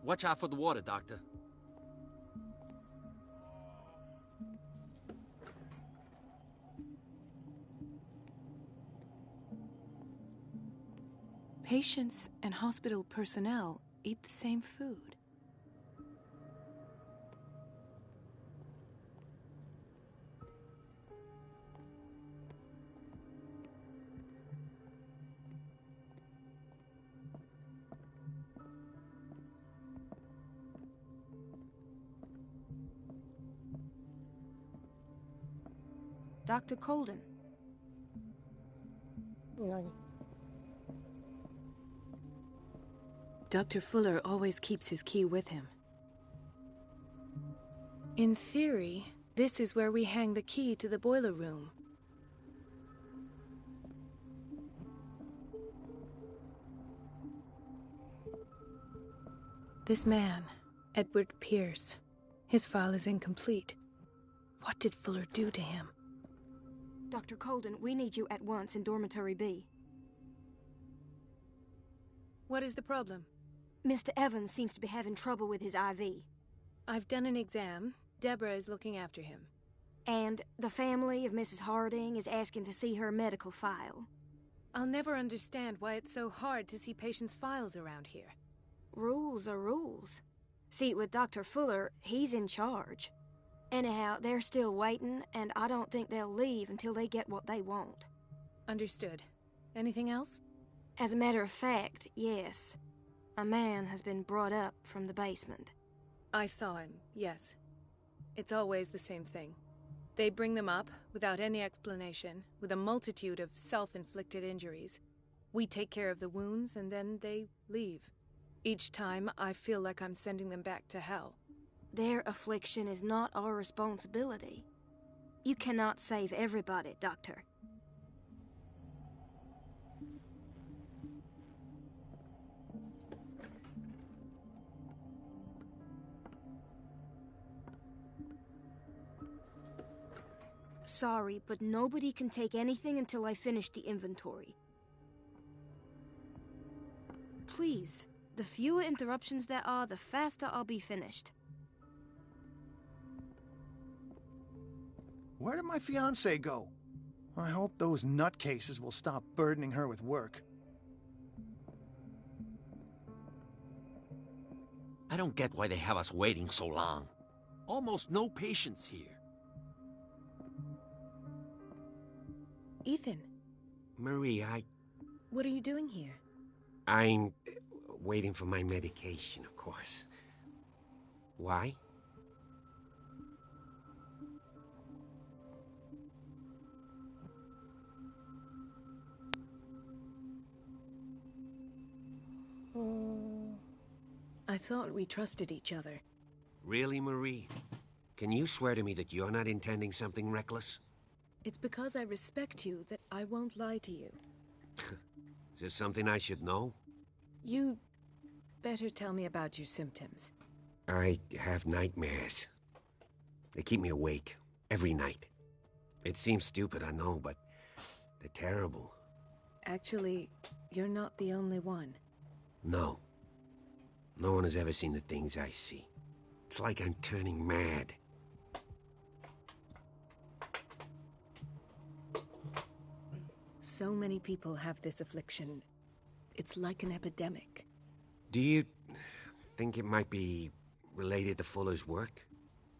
S2: Watch out for the water, Doctor.
S8: Patients and hospital personnel eat the same food.
S13: Dr. Colden.
S8: Dr. Fuller always keeps his key with him. In theory, this is where we hang the key to the boiler room. This man, Edward Pierce, his file is incomplete. What did Fuller do to him?
S13: Dr. Colden, we need you at once in Dormitory B.
S8: What is the problem?
S13: Mr. Evans seems to be having trouble with his IV.
S8: I've done an exam. Deborah is looking after him.
S13: And the family of Mrs. Harding is asking to see her medical file.
S8: I'll never understand why it's so hard to see patients' files around here.
S13: Rules are rules. See, with Dr. Fuller, he's in charge. Anyhow, they're still waiting, and I don't think they'll leave until they get what they want.
S8: Understood. Anything else?
S13: As a matter of fact, yes. A man has been brought up from the basement.
S8: I saw him, yes. It's always the same thing. They bring them up, without any explanation, with a multitude of self-inflicted injuries. We take care of the wounds, and then they leave. Each time, I feel like I'm sending them back to hell.
S13: Their affliction is not our responsibility. You cannot save everybody, Doctor. Sorry, but nobody can take anything until I finish the inventory. Please, the fewer interruptions there are, the faster I'll be finished.
S16: Where did my fiancée go? I hope those nutcases will stop burdening her with work.
S2: I don't get why they have us waiting so long. Almost no patients here.
S8: Ethan.
S9: Marie,
S8: What are you doing here?
S9: I'm waiting for my medication, of course. Why?
S8: I thought we trusted each other.
S9: Really, Marie? Can you swear to me that you're not intending something reckless?
S8: It's because I respect you that I won't lie to you.
S9: Is there something I should know?
S8: You better tell me about your symptoms.
S9: I have nightmares. They keep me awake every night. It seems stupid, I know, but they're terrible.
S8: Actually, you're not the only one.
S9: No. No one has ever seen the things I see. It's like I'm turning mad.
S8: So many people have this affliction. It's like an epidemic.
S9: Do you think it might be related to Fuller's work?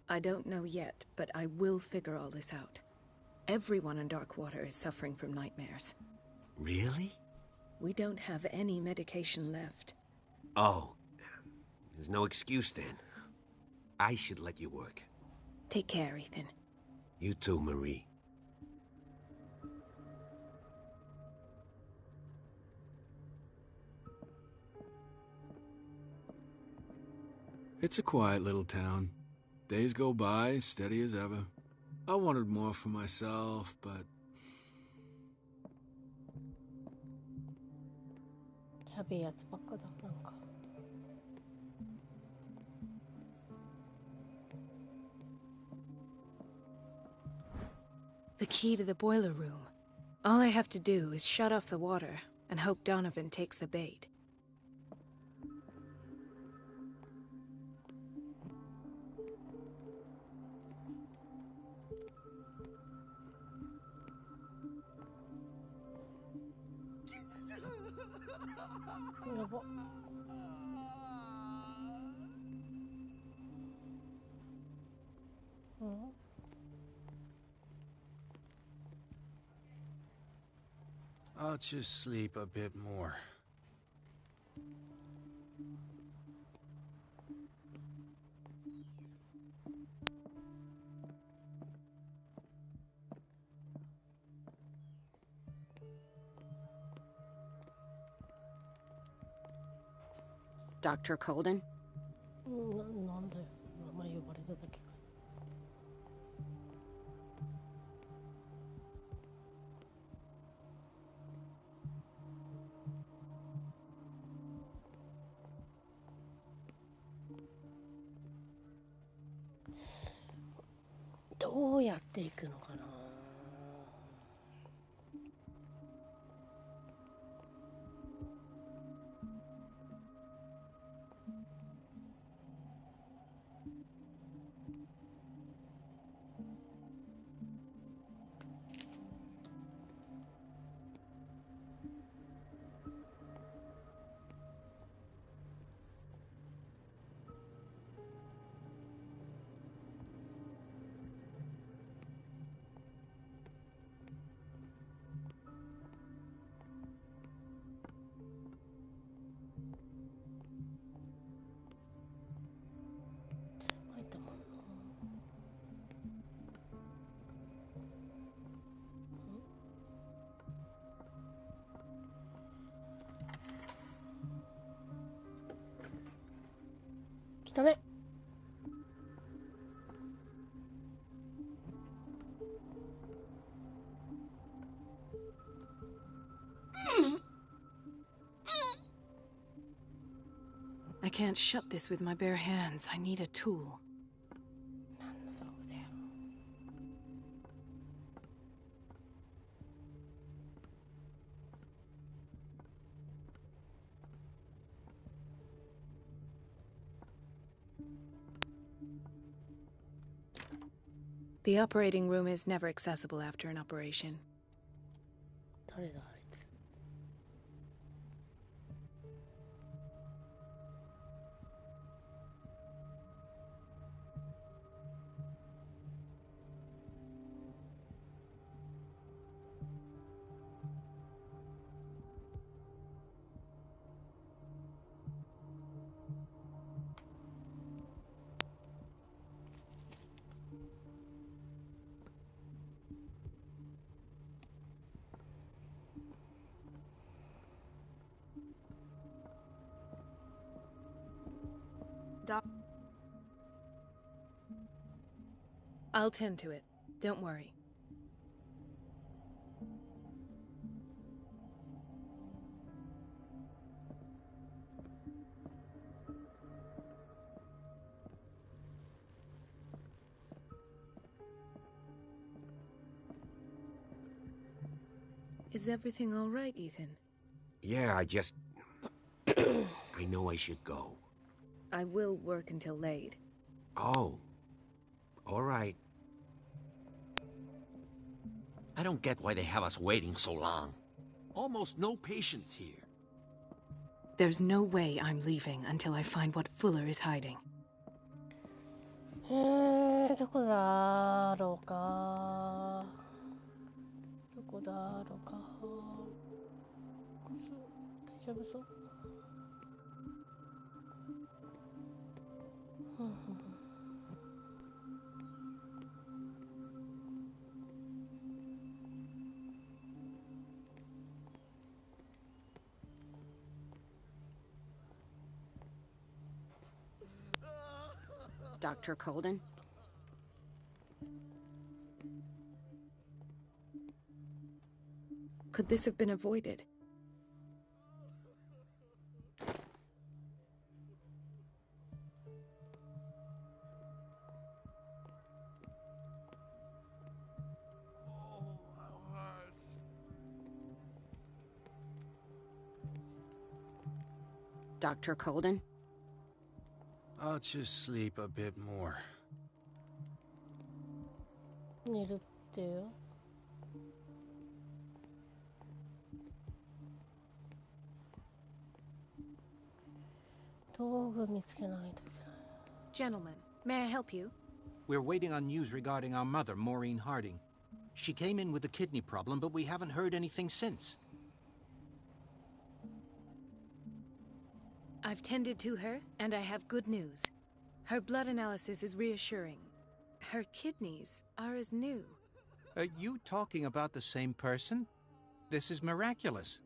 S8: I don't know yet, but I will figure all this out. Everyone in Darkwater is suffering from nightmares.
S9: Really?
S8: We don't have any medication left.
S9: Oh, there's no excuse then. I should let you work.
S8: Take care, Ethan.
S9: You too, Marie.
S4: It's a quiet little town. Days go by, steady as ever. I wanted more for myself, but...
S8: The key to the boiler room. All I have to do is shut off the water and hope Donovan takes the bait.
S4: I'll just sleep a bit more.
S15: Dr. Colden?
S1: なんで名前呼ばれただけか。どうやっていくのかな。来たね。
S8: I can't shut this with my bare hands. I need a tool. The operating room is never accessible after an operation.
S1: 誰だあいつ。
S8: I'll tend to it. Don't worry. Is everything all right, Ethan?
S9: Yeah, I know I should go.
S8: I will work until late.
S9: Oh. All right.
S2: I don't get why they have us waiting so long. Almost no patients here.
S8: There's no way I'm leaving until I find what Fuller is hiding.
S1: どこだろうか。どこだろうか。大丈夫そう。
S15: Dr. Colden?
S8: Could this have been avoided?
S15: Dr. Colden?
S2: I'll just sleep a bit more.
S1: 寝るってよ。道具見つけないといけない。
S8: Gentlemen, may I help you?
S17: We're waiting on news regarding our mother, Maureen Harding. She came in with a kidney problem, but we haven't heard anything since.
S8: I've tended to her, and I have good news. Her blood analysis is reassuring. Her kidneys are as new.
S17: Are you talking about the same person? This is miraculous.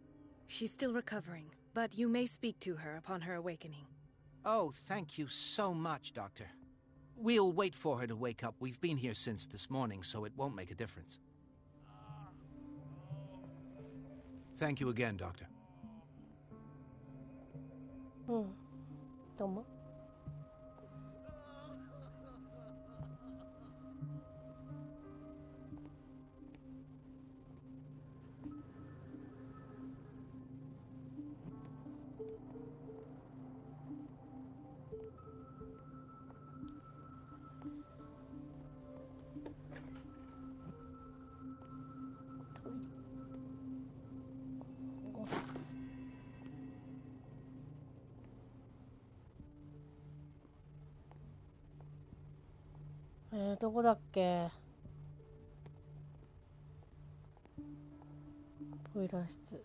S8: She's still recovering, but you may speak to her upon her awakening.
S17: Oh, thank you so much, Doctor. We'll wait for her to wake up. We've been here since this morning, so it won't make a difference. Thank you again, Doctor.
S1: うん。どうも。どこだっけ？ボイラー室。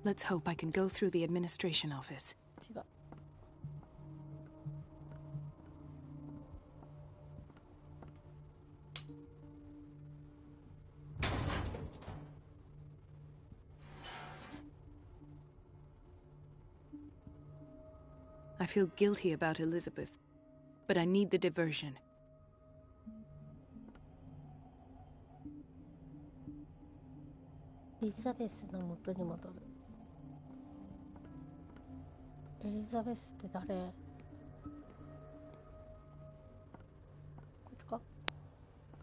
S8: Let's hope I can go through the administration office.
S1: 違う。
S8: I feel guilty about Elizabeth, but I need the diversion.
S1: エリザベスの元に戻る。エリザベスって誰？こいつか？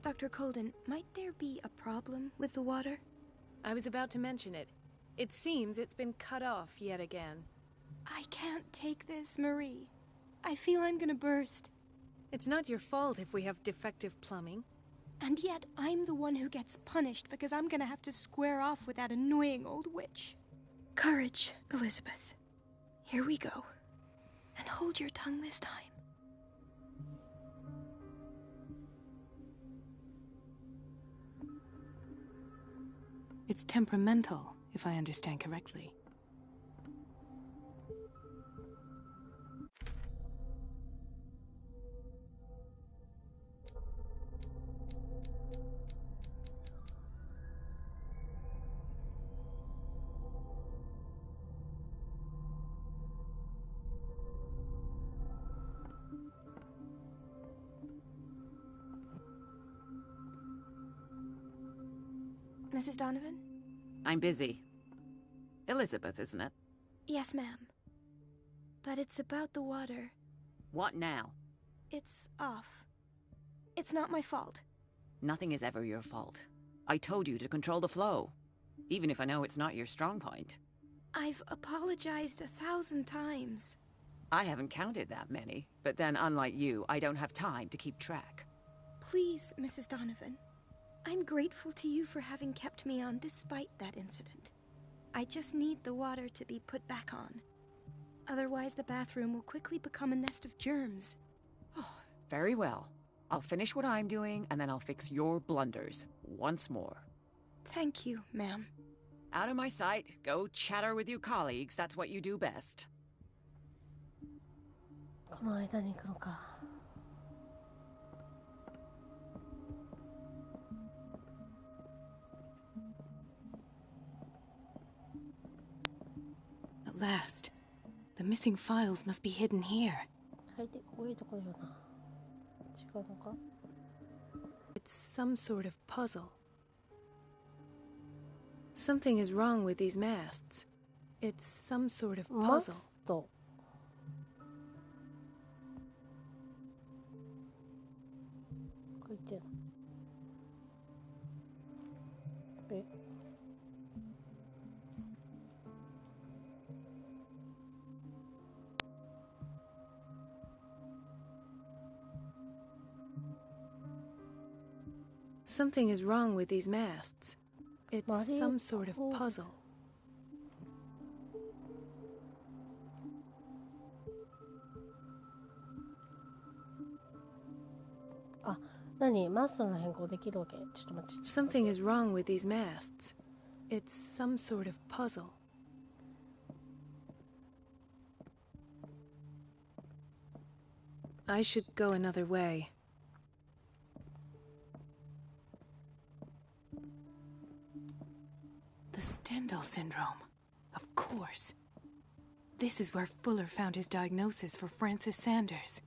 S13: Dr. Colden, might there be a problem with the water?
S8: I was about to mention it. It seems it's been cut off yet again.
S13: I can't take this, Marie. I feel I'm gonna burst.
S8: It's not your fault if we have defective plumbing.
S13: And yet, I'm the one who gets punished because I'm gonna have to square off with that annoying old witch. Courage, Elizabeth. Here we go. And hold your tongue this time.
S8: It's temperamental, if I understand correctly.
S13: Mrs. Donovan?
S14: I'm busy. Elizabeth, isn't it?
S13: Yes, ma'am. But it's about the water.
S14: What now?
S13: It's off. It's not my fault.
S14: Nothing is ever your fault. I told you to control the flow, even if I know it's not your strong point.
S13: I've apologized 1,000 times.
S14: I haven't counted that many, but then unlike you, I don't have time to keep track.
S13: Please, Mrs. Donovan. I'm grateful to you for having kept me on despite that incident. I just need the water to be put back on. Otherwise, the bathroom will quickly become a nest of germs.
S14: Oh, very well. I'll finish what I'm doing, and then I'll fix your blunders once more.
S13: Thank you, ma'am.
S14: Out of my sight. Go chatter with your colleagues. That's what you do best.
S1: この間に行くのか。
S8: At last. The missing files must be hidden here.
S1: はい、で、こういうところよな。違うのか?
S8: It's some sort of puzzle. Something is wrong with these masts. It's some sort of puzzle.
S1: こう言ってんの。え
S8: Something is wrong with these masts. It's some sort of puzzle.
S1: あ、何？マストの変更できるわけ？ちょっと待って。
S8: Something is wrong with these masts. It's some sort of puzzle. I should go another way. The Stendhal syndrome. Of course. This is where Fuller found his diagnosis for Francis Sanders.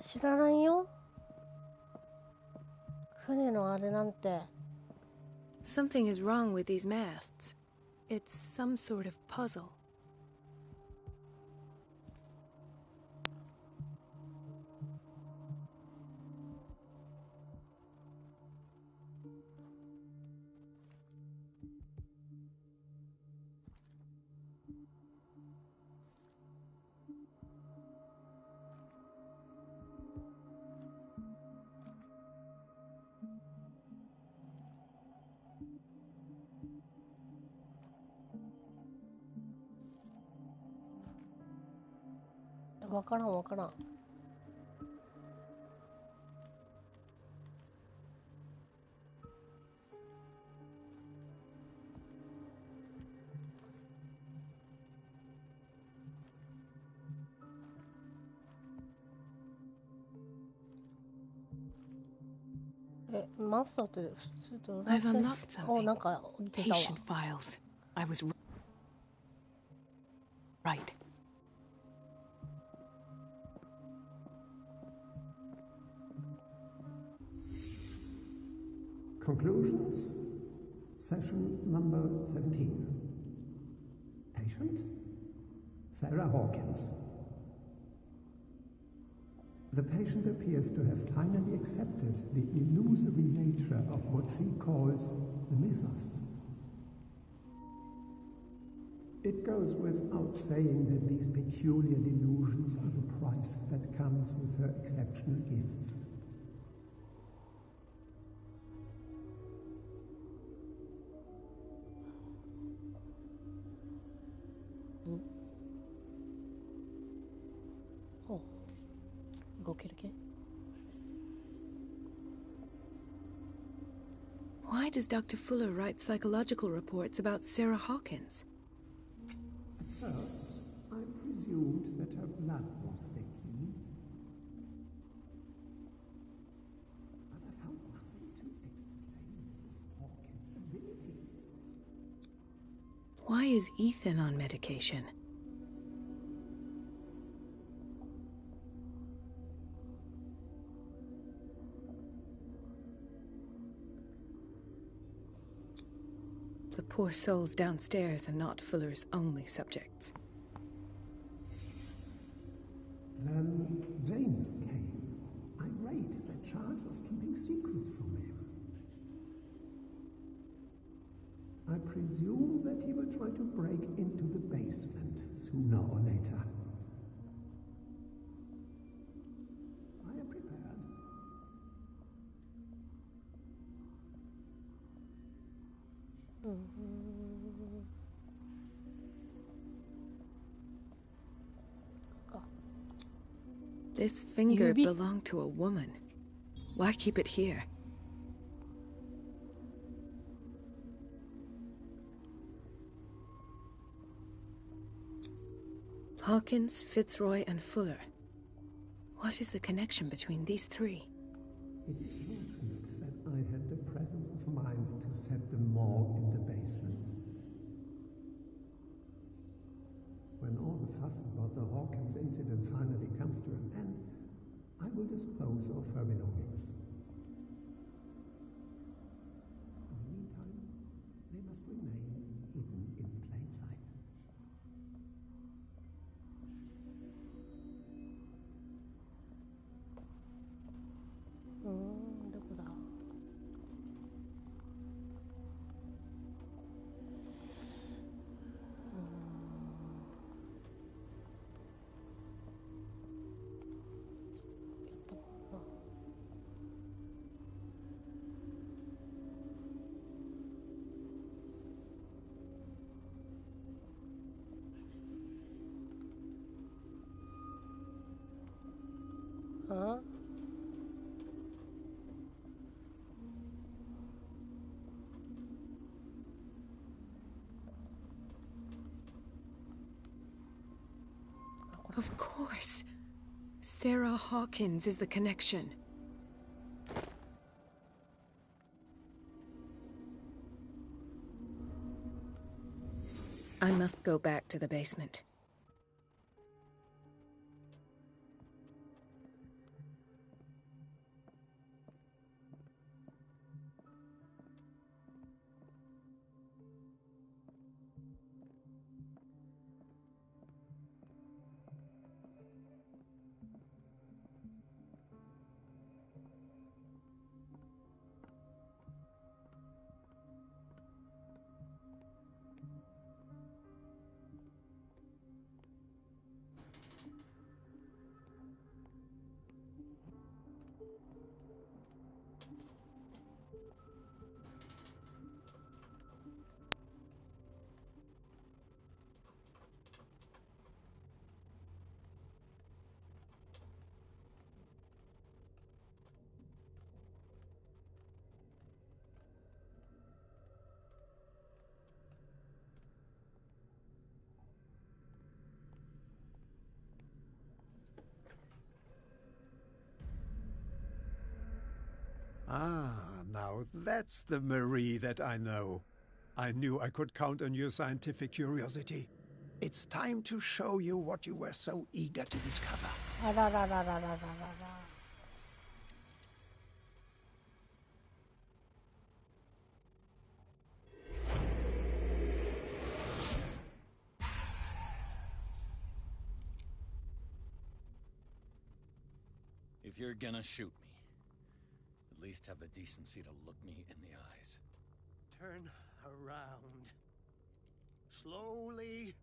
S1: 知らないよ。船のあれなんて。
S8: Something is wrong with these masts. It's some sort of puzzle.
S1: わからんわからん。え、マスターって普通と
S8: I've unlocked something.
S1: お、なんか出たわ。
S8: Patient files. I was right.
S5: Conclusions, session number 17. Patient, Sarah Hawkins. The patient appears to have finally accepted the illusory nature of what she calls the mythos. It goes without saying that these peculiar delusions are the price that comes with her exceptional gifts.
S8: Why does Dr. Fuller write psychological reports about Sarah Hawkins?
S5: At first, I presumed that her blood was the key. But I found nothing to explain Mrs. Hawkins' abilities.
S8: Why is Ethan on medication? The poor souls downstairs are not Fuller's only subjects.
S5: Then James came, irate that Charles was keeping secrets from him. I presume that he will try to break into the basement sooner or later. I am prepared.
S8: This finger belonged to a woman. Why keep it here? Hawkins, Fitzroy, and Fuller. What is the connection between these three?
S5: It is fortunate that I had the presence of mind to set the morgue in the basement. When all the fuss about the Hawkins incident finally comes to an end, I will dispose of her belongings. In the meantime, they must remain hidden in plain sight.
S1: Huh?
S8: Of course. Sarah Hawkins is the connection. I must go back to the basement.
S5: Ah, now that's the Marie that I know. I knew I could count on your scientific curiosity. It's time to show you what you were so eager to discover.
S7: If you're gonna shoot me, at least have the decency to look me in the eyes.
S16: Turn around. Slowly.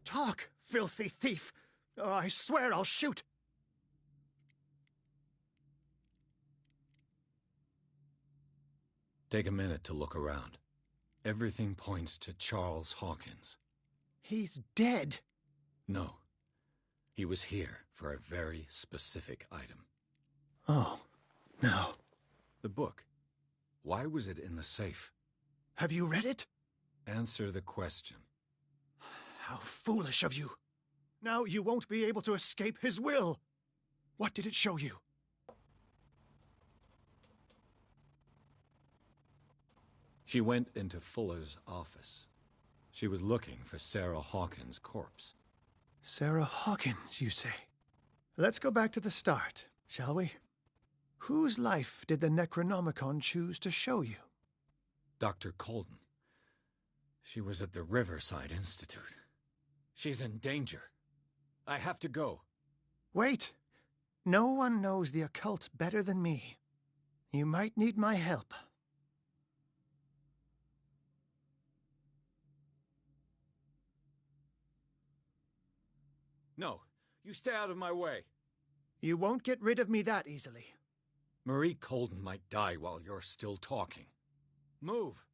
S16: Talk, filthy thief! Oh, I swear I'll shoot!
S7: Take a minute to look around. Everything points to Charles Hawkins.
S16: He's dead!
S7: No. He was here for a very specific item.
S16: Oh, no.
S7: The book. Why was it in the safe?
S16: Have you read it?
S7: Answer the question.
S16: How foolish of you. Now you won't be able to escape his will. What did it show you?
S7: She went into Fuller's office. She was looking for Sarah Hawkins' corpse.
S16: Sarah Hawkins, you say? Let's go back to the start, shall we? Whose life did the Necronomicon choose to show you?
S7: Dr. Colden. She was at the Riverside Institute. She's in danger. I have to go.
S16: Wait. No one knows the occult better than me. You might need my help.
S7: No, you stay out of my way.
S16: You won't get rid of me that easily.
S7: Marie Colden might die while you're still talking. Move.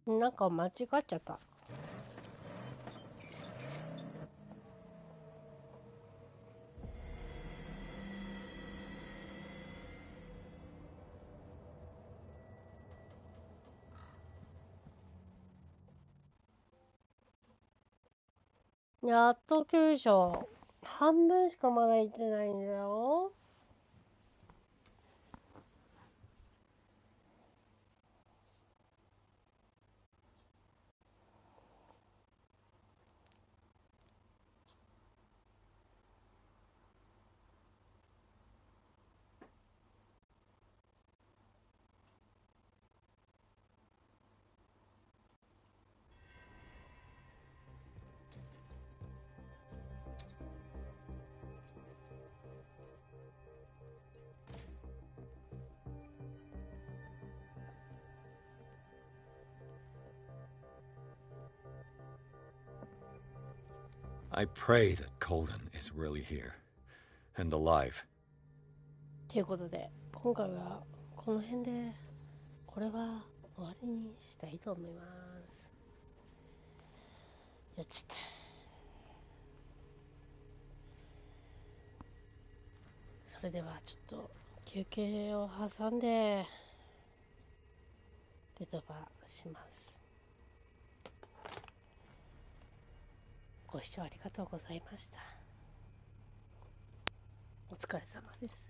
S1: なんか間違っちゃった。やっと9章。半分しかまだ行ってないんだよ。
S7: I pray that Colden is really here and alive.
S1: ということで、今回はこの辺でこれは終わりにしたいと思います。よっちゃった。それではちょっと休憩を挟んでデトバします。ご視聴ありがとうございました。お疲れ様です。